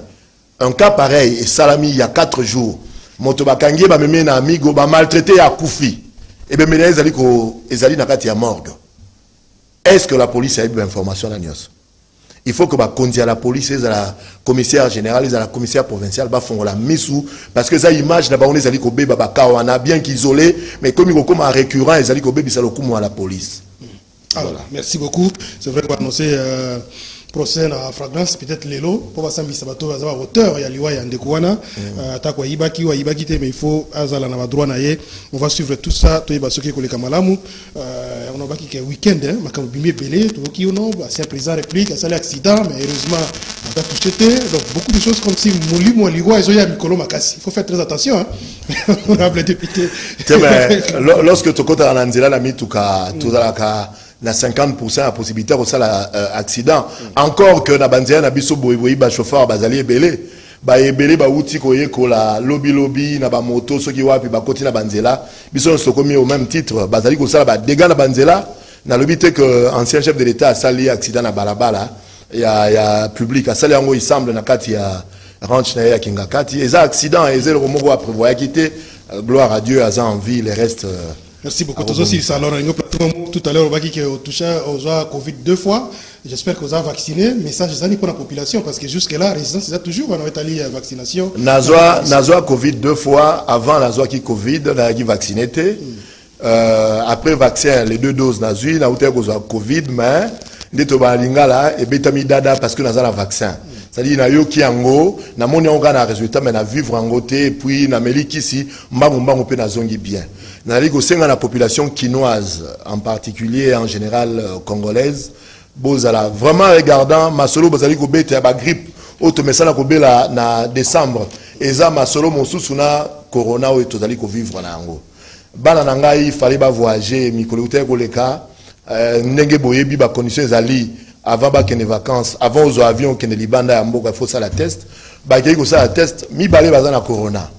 un cas pareil et salami il y a 4 jours moto ba kangie ba meme na amigo ba maltraité ya kufi et be mena ezali na kati ya morgue est-ce que la police a eu l'information na nyos il faut que ba kondi à la police et à la commissaire général et à la commissaire provinciale ba fongo la misou parce que ça image na ba on ezali ko be ba kawana bien qu'isolé mais comme il comme récurrent ezali ko be bisalo kumu à la police. Alors, voilà. Merci beaucoup. C'est vrai qu'on a annoncé procès à Fragrance, peut-être Lelo, pour voir si Sabato va avoir auteur, il y a Liwa, il y a Ndekouana, Takwa Ibaki, mais il faut Azala na droit naie. On va suivre tout ça, tout va ce qui est collé Kamalamu. On a qui est week-end, ma comme bimé belé, tout qui ou non, c'est un président réplique, un seul accident, mais heureusement, on a touché. Donc beaucoup de choses comme si Mouli, Moualiwa, et Zoya Mikolo Makasi. Il faut faire très attention, on a appelé député. Lorsque tu comptes à l'Anzela, la mituka, tout la na 50% la possibilité de ça accident encore que na banzia na biso boyi ba chauffeur bazali ebele ba uti ko yekola lobby na ba moto soki wapi ba koti na banzela biso so komi au même titre bazali ko sala ba dégâts na banzela na lobby te que ancien chef de l'état a sali accident na balabala ya public a sali yango il semble na kati ya ranch na ya Kingakati et ça accident et zéro moko a prévoir quitter gloire à Dieu à en vie les restes. Merci beaucoup. Tout à l'heure, on va dire qu'on touche aux Covid 2 fois. J'espère que vous avez vacciné. Mais ça, je dis pour la population parce que jusque-là, la résistance, c'est toujours on a étalé la vaccination. Nazoa Covid 2 fois. Avant Nazoa qui Covid, on a vacciné. Après vaccin, les 2 doses Nazui, on a Covid, mais on a et bétami dada parce que Nazoa a vaccin. C'est-à-dire na yo ki ango na moni on gana résultat mais na vivre en côté puis na meliki si mbango pe na zongi bien na ligo senga la population quinoise en particulier en général congolaise bozala vraiment regardant masolo bazali ko beta ba grippe auto mesala ko bela na décembre eza masolo mosusu na corona o tozali ko vivre na ango bana na ngai fallait ba voyager mikolo te ko leka ndenge boyebi ba conditions ezali avant les vacances, avant aux avions qui ne libanda à Mboka, il faut ça la test. Bah qui ça la test, mi balé bazana corona.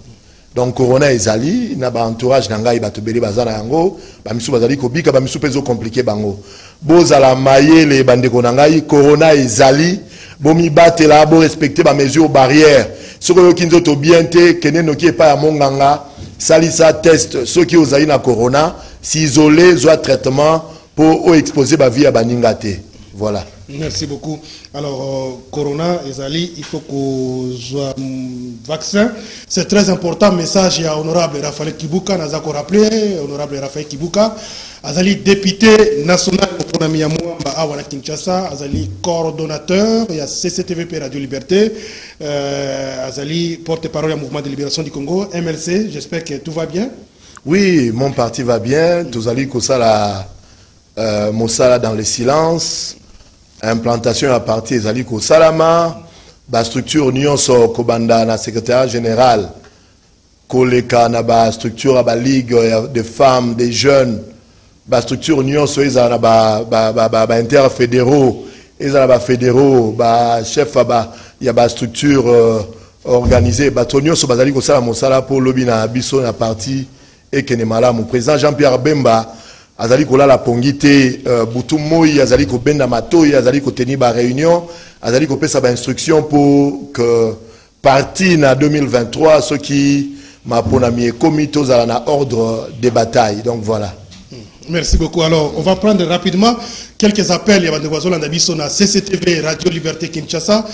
Donc corona ezali na ba entourage na ngai bato bele bazana yango ba misu bazali ko bika ba misu pezo compliqué bango bozala mayele bandeko na ngai corona ezali bomi batela bo respecter ba mesures barrières soko yo kinzo to bien te keneno ki epa ya monganga salisa test soki ozali na corona si isolé soit traitement pour exposer ba vie à baningate. Voilà. Merci beaucoup. Alors, Corona, Ezali, il faut qu'on soit vaccin. C'est très important. Message à honorable Raphaël Kibuka, nous avons rappelé, honorable Raphaël Kibuka, Azali député national pour Namiyamouamba à Kinshasa, Azali coordonnateur, il y a CCTVP Radio Liberté, Azali porte-parole du Mouvement de Libération du Congo, MLC. J'espère que tout va bien. Oui, mon parti va bien. Tous allez Kosala, Mosala dans le silence. Implantation à partir des Aliko Salama, la structure Union so Kobanda na secrétaire général, Koleka na ba structure à la ligue des femmes, des jeunes, la structure Union so na ba interfédéraux, na ba fédéraux, ba chef ba il y a ba structure organisée, ba Union so bazali ko sala mosala pour lobby na biso na parti et kenemala mon président Jean-Pierre Bemba azali kola la pongité butu moi azali ko benda matoi azali ko tenir ba réunion azali ko pesa ba instruction pour que parti na 2023 ceux qui m'a ponami comité za na ordre de bataille. Donc voilà. Merci beaucoup. Alors, on va prendre rapidement quelques appels. Il y a des voisins dans la CCTV Radio Liberté Kinshasa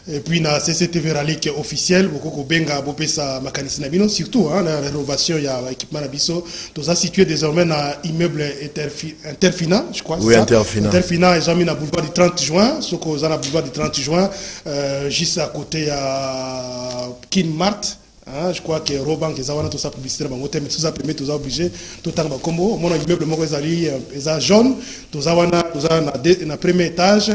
et puis na CCTV Ralik officiel. Beaucoup benga bopesa makanisi nabino surtout la rénovation il y a équipement nabiso. Tout ça situé désormais dans immeuble Interfina, je crois. Oui, Interfina. Interfina ils ont mis na boulevard du 30 juin. Ce qu'on a na boulevard du 30 juin, juste à côté à Kinmart. Je crois que Roban qui a tout ça publicité dans l'hôtel, mais tout ça permet tout ça obligé tout temps combo mon immeuble moi ils jaune tout ça na premier étage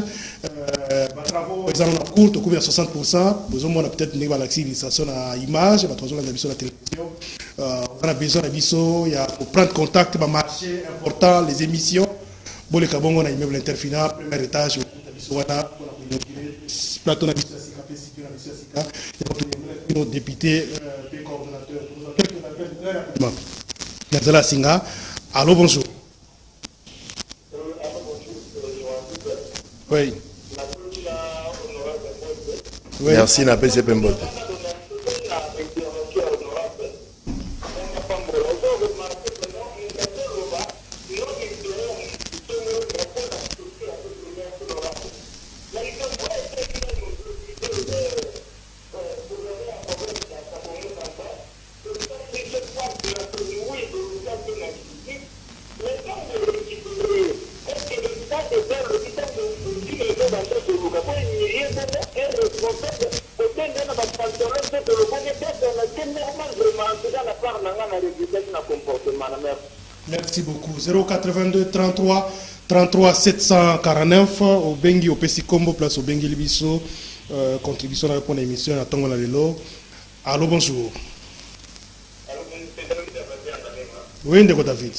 travaux ils ont court au couvert 60%. Besoin on a peut-être une relaxation à image va toujours la télévision on a besoin il y a pour prendre contact va marché important les émissions bon les cabons on a immeuble Interfina premier étage plateau na nos députés, des coordonnateurs, Nazala Singa. Allô, bonjour. Oui. Merci, Napé Pembote. Merci beaucoup. 082 33 33 749 au Bengi au Pessi Combo place au Bengi Libiso contribution à répondre à l'émission à Tongo Lalo. Allô, bonjour. Oui, Ndeko David.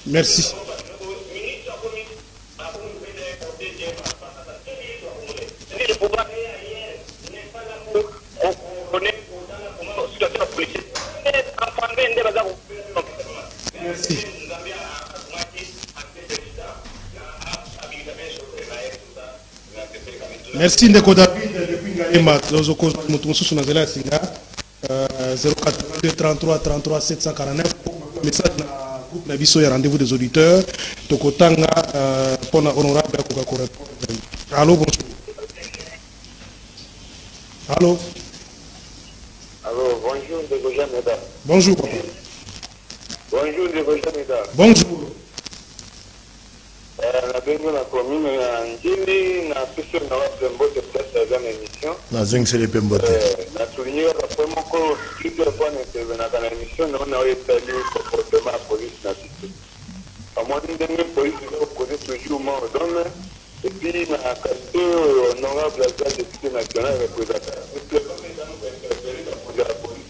Merci. Merci Ndeko David depuis Ngaema Zozoko Mutumosu na Zela Singa 082 33 33 749 message na groupe Nabiso, il y a rendez-vous des auditeurs. Tokotanga, pour honorable, allô, bonjour. Allô. Allô, bonjour, Degoja Meda. Bonjour, papa. Bonjour, Degoja Meda. Bonjour. La bienvenue à la commune, Njili, na piste na wapembote peut-être dans l'émission. Na zing c'est les pembote. Na souligner après mon corps, plusieurs fois n'intervenant dans l'émission, on a établi le comportement de la police na piste. À moins d'une dernière police, on connaît toujours mort d'homme. Et puis, na qualité honorable à la député nationale représentative. Le premier temps, on va intervenir dans la police.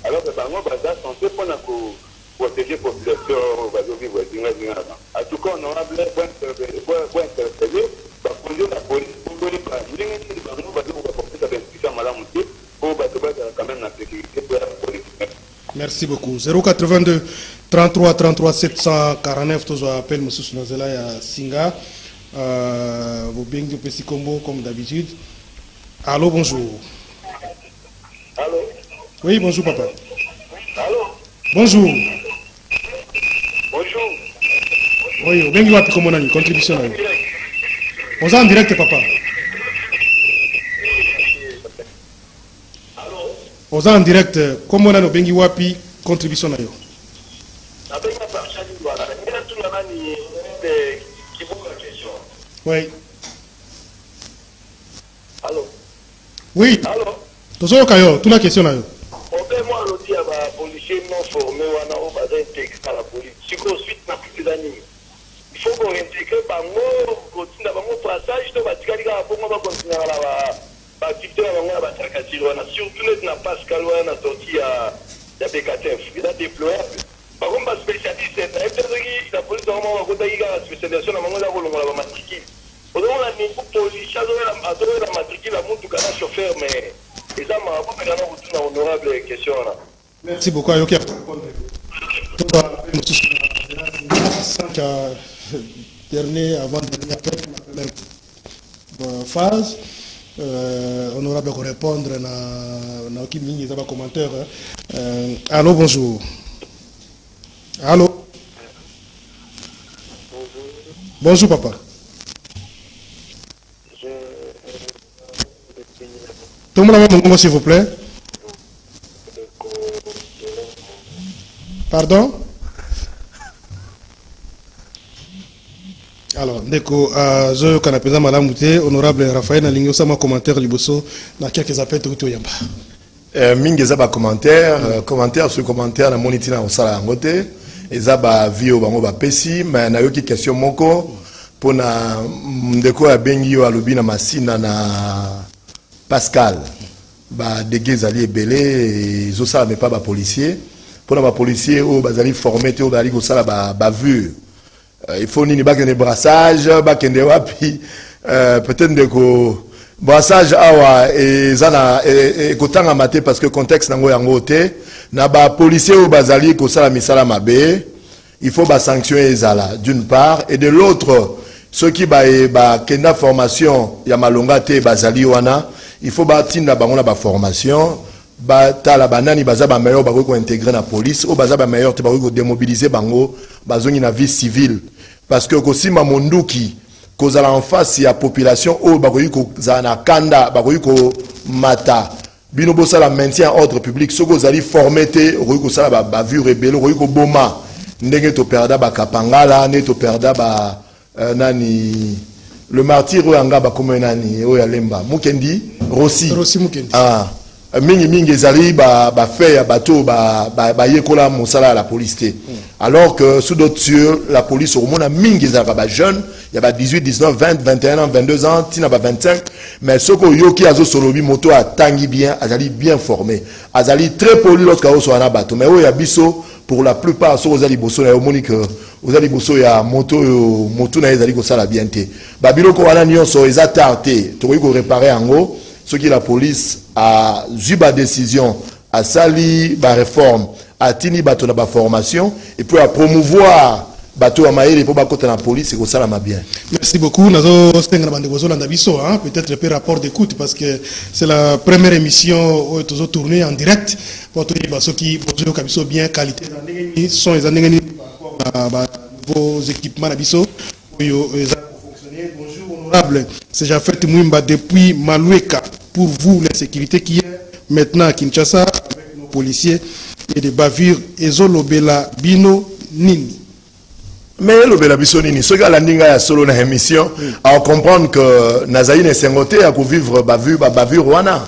Alors que par exemple, censé pour protéger la population, en tout cas, honorable, pour interpeller, pour la police, pour quand même la sécurité pour la police. Merci beaucoup. 082 33 33 749, tous appel M. Sunazela et Singa. Vous bien du petit combo comme d'habitude. Allô, bonjour. Allô? Oui, bonjour, papa. Allô? Bonjour. Bonjour. Oui, vous bien du wapi comme on a une contribution. On est en direct, papa. On est en direct. Comme on a une bengi wapi contribution. Oui. Allô? Oui. Allô? Toujours Kayo, toute la question là. Moi, le dis à la policier non formé, on a intégré à la police. Si on suit dans plus d'années, il faut qu'on intègre par mot, continue à mon passage, on va dire qu'on va continuer à la activité, on va surtout les na Pascal, on a sorti à BKTF. Il a déployé. Par contre, ma spécialiste, la police a une spécialisation dans la matricule. On a une police, la matricule, la montre du chauffeur, mais. Et ça m'a rappelé une honorable question. Merci beaucoup. Ok. Dernier, avant-dernier appel, la phase. Honorable pour répondre dans aucune ligne, il y a un commentaire. Allô, bonjour. Allô. Bonjour, papa. Tout le monde a mon s'il vous plaît. Pardon? Alors, Ndeko, je connais pas Madame Mouté, honorable Raphaël, Nalingo, ça m'a commentaire liboso, dans quelques appels tout yamba. Mingi ba commentaire, commentaire sur commentaire, na monitina au sala ngote, ezaba vio bango ba pesi, mais na yoki question moko, pour na Ndeko ya bengi yo alobi na masina na Pascal, ba dégés alliés belé, ils osala mais pas ba policier, pour na ba policier ou bazali formé te ou bali ko sala ba vue. Il faut ni ba kende brassage, ba kende wapi, peut-être Ndeko brassage awa et zana et kotanga maté parce que contexte nango yango te, na ba policier ou bazali ko sala misala mabe, il faut ba sanctionner ezala d'une part et de l'autre ceux qui ba kenda formation ya malonga te bazali wana. Il faut bâtir la formation, la banani baza ba meilleur ba ko intégrer la police, ou baza ba meilleur te ba ko démobiliser bango, bazongi na vie civile parce que aussi ma monduki kozala en face ya population ou ba ko za na kanda ba ko mata bino bosa la maintien ordre public soko zali formé te ko sala ba vue rebelle ko boma ndenge to perda ba kapangala ne to perda ba nani le martyr oyanga ba komenani oyalemba mukendi Rossi Mukendi mingi ezali ba fait ya bateau ba yekola mosala la police te alors que sous d'autres yeux la police au monde mingi ezalaka ba jeune ya ba 18 19 20 21 ans 22 ans tina ba 25 mais soko yoki azo solobi moto atangi bien azali bien formé azali très poli lorsque azo na bateau mais oya biso pour la plupart soko azali boso na monique ozali boso ya moto na ezali ko sala bien te ba biloko wana nyonso eza tarte to ko réparer ango ce qui la police a eu ba décision a sali ba réforme atini bato na ba formation et puis à promouvoir bateau à maïle pour bakote la police c'est que ça la m'a bien. Merci beaucoup. Peut-être un peu rapport d'écoute parce que c'est la première émission où nous tourné en direct pour tous les ceux qui ont bien qualité sont les nouveaux équipements d'Abisso pour fonctionner. Bonjour honorable, c'est Jafet Mouimba depuis Maloueka pour vous la sécurité qui est maintenant à Kinshasa avec nos policiers et des bavures Ezolobela Bino Nini. Mais le Belabissonini, ce gars-là n'a solo dans l'émission, à comprendre que Nazaïne est singoté à vivre bavure Rwanda.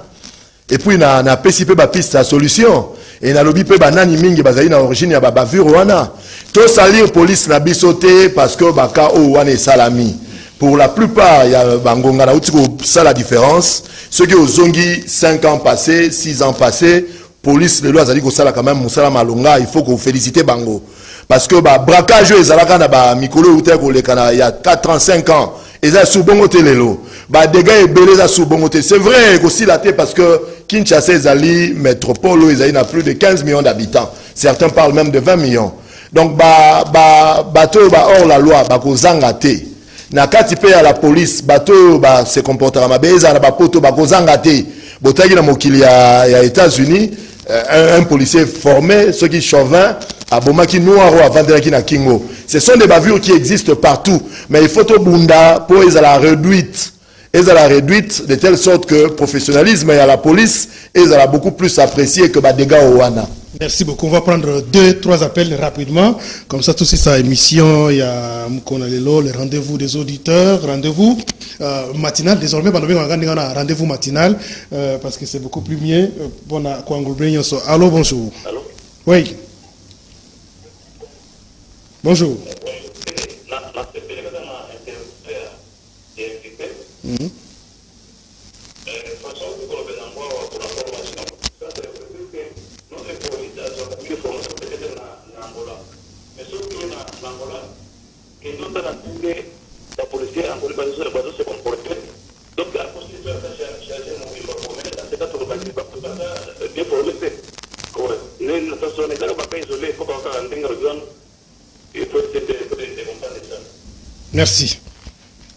Et puis, na PCP piste la solution. Et na lobby pe banani mingi bazaïne à origine ya bavure Rwanda. Tout salir police na bisoté parce que baka o wane salami. Pour la plupart, il y a bangonga na outiko ça la différence. Ceux qui ont zongi 5 ans passés, 6 ans passés, police les lois a dit que ça là quand même musala malonga, il faut qu'on félicite bango. Parce que bah braquage ezalaka na ba mikolo uté ko lekana il y a 4 ans 5 ans eza sous bongote lelo ba dégâts ebelé za sous bongote c'est vrai aussi la té parce que Kinshasa ezali métropole ezali na plus de 15 millions d'habitants certains parlent même de 20 millions donc bateau hors la loi ba kozanga té na kati pe ya la police bateau ba se comportera mabeza na ba poto ba kozanga té botaki na mokili ya États-Unis un policier formé, ceux qui chauvin, à Bomaki Noiro, avant de na Kingo. Ce sont des bavures qui existent partout. Mais il faut au Bunda pour les la réduite. Ils la réduite de telle sorte que le professionnalisme et à la police, ils la beaucoup plus apprécié que les dégâts au Wana. Merci beaucoup. On va prendre 2-3 appels rapidement. Comme ça, tout ça émission, il y a Moukonalelo, les rendez-vous des auditeurs, rendez-vous matinal. Désormais, on a un rendez-vous matinal parce que c'est beaucoup plus mieux. Allô, bonjour. Allô? Oui. Bonjour. La police a encore pas sur le bateau se comporter. Donc la constitution a chargé mon livre pour mettre dans ce cas de bâtir pas bien pour le fait. Les notations n'est pas isolé, il faut qu'on ait un dingue il faut essayer de comprendre ça. Merci.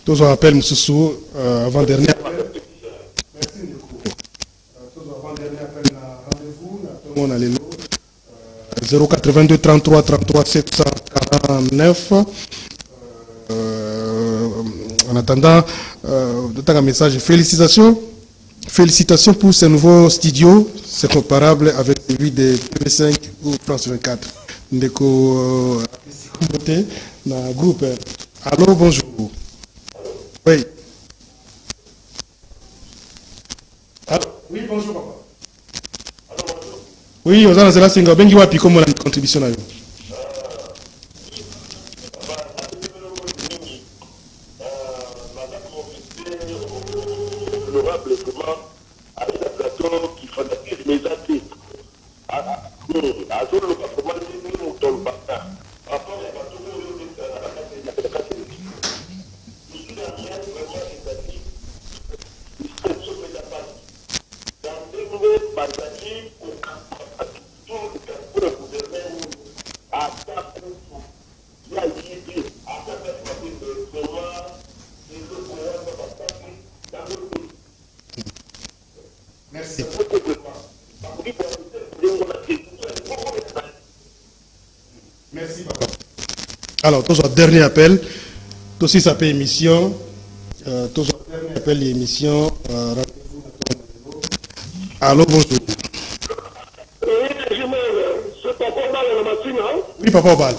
Tous on appelle Moussou avant-dernier. Merci beaucoup. Tous avant-dernier appel rendez-vous. On a les lots. 082 33 33 749. En attendant, un message. Félicitations pour ce nouveau studio. C'est comparable avec celui de TV5 ou France 24. Ndeko dans le groupe. Allô, bonjour. Oui. Allô? Oui, bonjour, papa. Allô, bonjour. Oui, on a la singa. Bengi wapi comme la contribution à vous. Alors, tout ce dernier appel, tout ça s'appelle émission, tout ce dernier appel l'émission, allô, bonjour. Oui, papa Obal.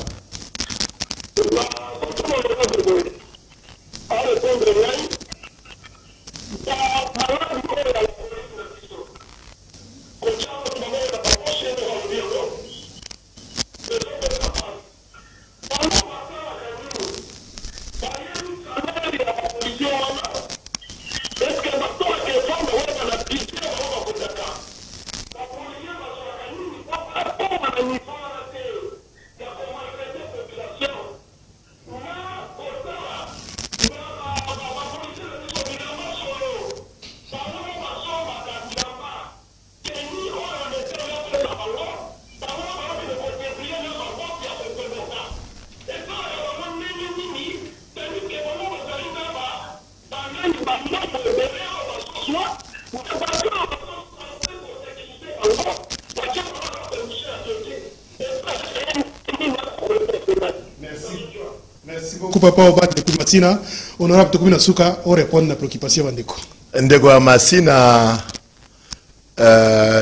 beaucoup papa Obat depuis Matina. Honorable Tokumina Souka, on répond à la préoccupation Bandeko. Ndeko Massina,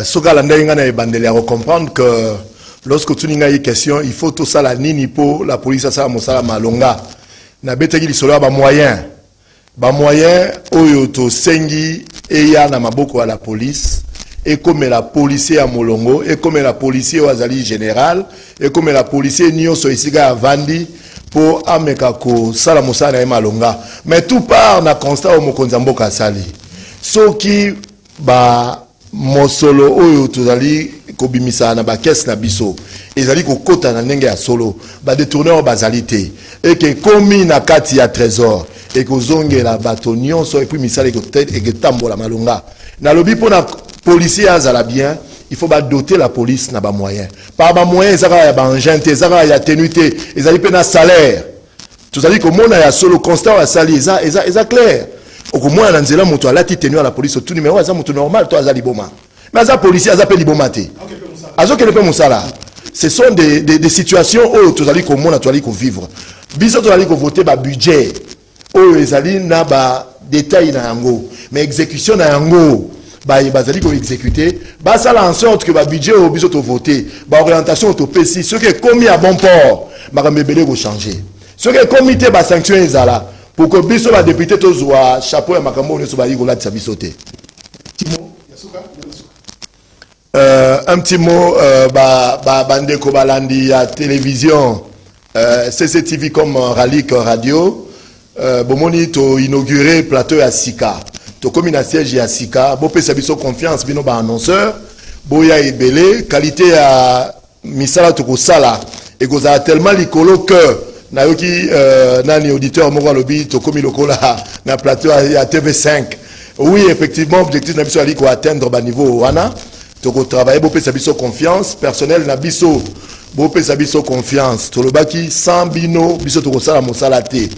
Souka Landaïngana et Bandeli à comprendre que lorsque tu n'as pas question, il faut tout ça la nini pour la police à ça Moussala Malonga. Na bete qui solo ba moyen. Ba moyen oyo to sengi et ya na maboko à la police. Et comme la policier à Molongo, et comme la policier au Azali général, et comme la policier Nyoso Isiga à Vandi pour Amekako Salamusa na Malonga. Mais tout part na constat au Mokonzambo Kasali. Ce qui ba Mosolo Oyo Tozali Kobimisa na ba caisse na biso. Ezali ko kota na ndenge ya solo. Ba détourneur bazalité. Et que commis na kati ya trésor. Et que zonge la batonion so et puis misale ko tête et que tambo la Malonga. Na lobi pour na policier azala bien, il faut doter la police na ba moyen. Par ba moyen ça va ya ba engin, ça va ya tenuité, ils allaient payer salaire. Tout ça dit que mon ya solo constat à sali, ça clair. Au moins na nzela moto ala ti tenu à la police tout numéro ça moto normal toi azali boma. Mais ça policier aza pe liboma te. Azo que le pe musala. Ce sont des situations où tout ça dit que mon na toi ali ko vivre. Biso to ali ko voter ba budget. Oh ezali na ba détail na yango, mais exécution na yango. Bazali ko exécuter ba ça en sorte que ba budget au biso to voter ba orientation to PC ce qui est commis à bon port ba mebele ko changer ce qui est comité ba sanction ezala pour que biso ba député to zoa chapeau ya makambo ne so ba yiko la tsabisote un petit mot bande ko balandi ya télévision CCTV comme Ralik radio bomoni to inaugurer plateau ya Sika. Comme une siège à Sika, bo pesa biso confiance bino ba annonceur, boya ebele, qualité à misala to ko sala et ko za tellement likolo que na yoki nani auditeur mo lobi to komi lokola na plateau à TV5. Oui, effectivement, objectif na biso ali ko atteindre ba niveau wana, to ko travailler bo pesa biso confiance, personnel na biso bo pesa biso confiance, to lobaki sans bino biso to ko sala mosala te.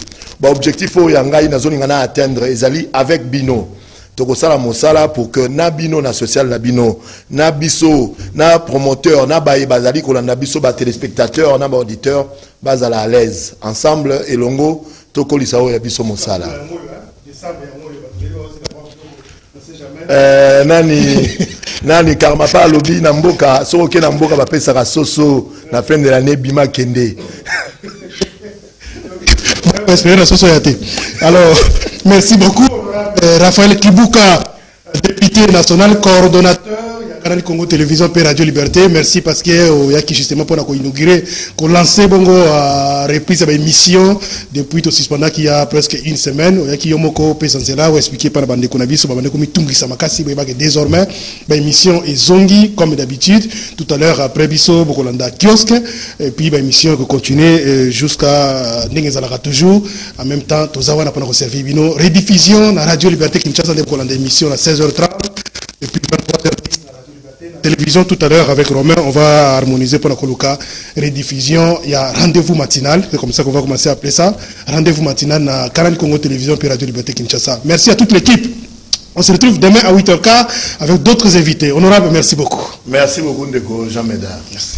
Ba objectif o yangai na zone ngana atteindre ezali avec bino. Toko sala mosala pour que na bino na social na bino na biso na promoteur na baye bazali ko na biso ba téléspectateur na ba auditeur bazala à l'aise ensemble et longo toko lisao ya biso mosala. Nani karma pa lobi na mboka so ke na mboka ba pesa ka soso na fin de l'année bima kende. Alors, merci beaucoup, Raphaël Kibuka, député national, coordonnateur, Canal Congo Télévision et Radio Liberté. Merci parce que il y a qui justement pour inaugurer, qu'on lancer bongo à reprise de l'émission depuis tout suspendant qu'il y a presque une semaine. Il y a qui yomoko pesantela ou expliqué par Bande Konabiso, Bande Komi Tungi Samakasi, désormais l'émission est zongi comme d'habitude. Tout à l'heure après Biso, Bokolanda kiosque et puis l'émission va continuer jusqu'à Nengezalaka toujours. En même temps, Tozawana pendant servir bino rediffusion la Radio Liberté Kinshasa de Bokolanda émission à 16h30 et puis 23h10. Télévision tout à l'heure avec Romain, on va harmoniser pour la coloca rediffusion. Il y a rendez-vous matinal, c'est comme ça qu'on va commencer à appeler ça. Rendez-vous matinal na Canal Congo Télévision puis Radio Liberté Kinshasa. Merci à toute l'équipe. On se retrouve demain à 8h15 avec d'autres invités. Honorable, merci beaucoup. Merci beaucoup, Ndeko Jean Médard. Merci.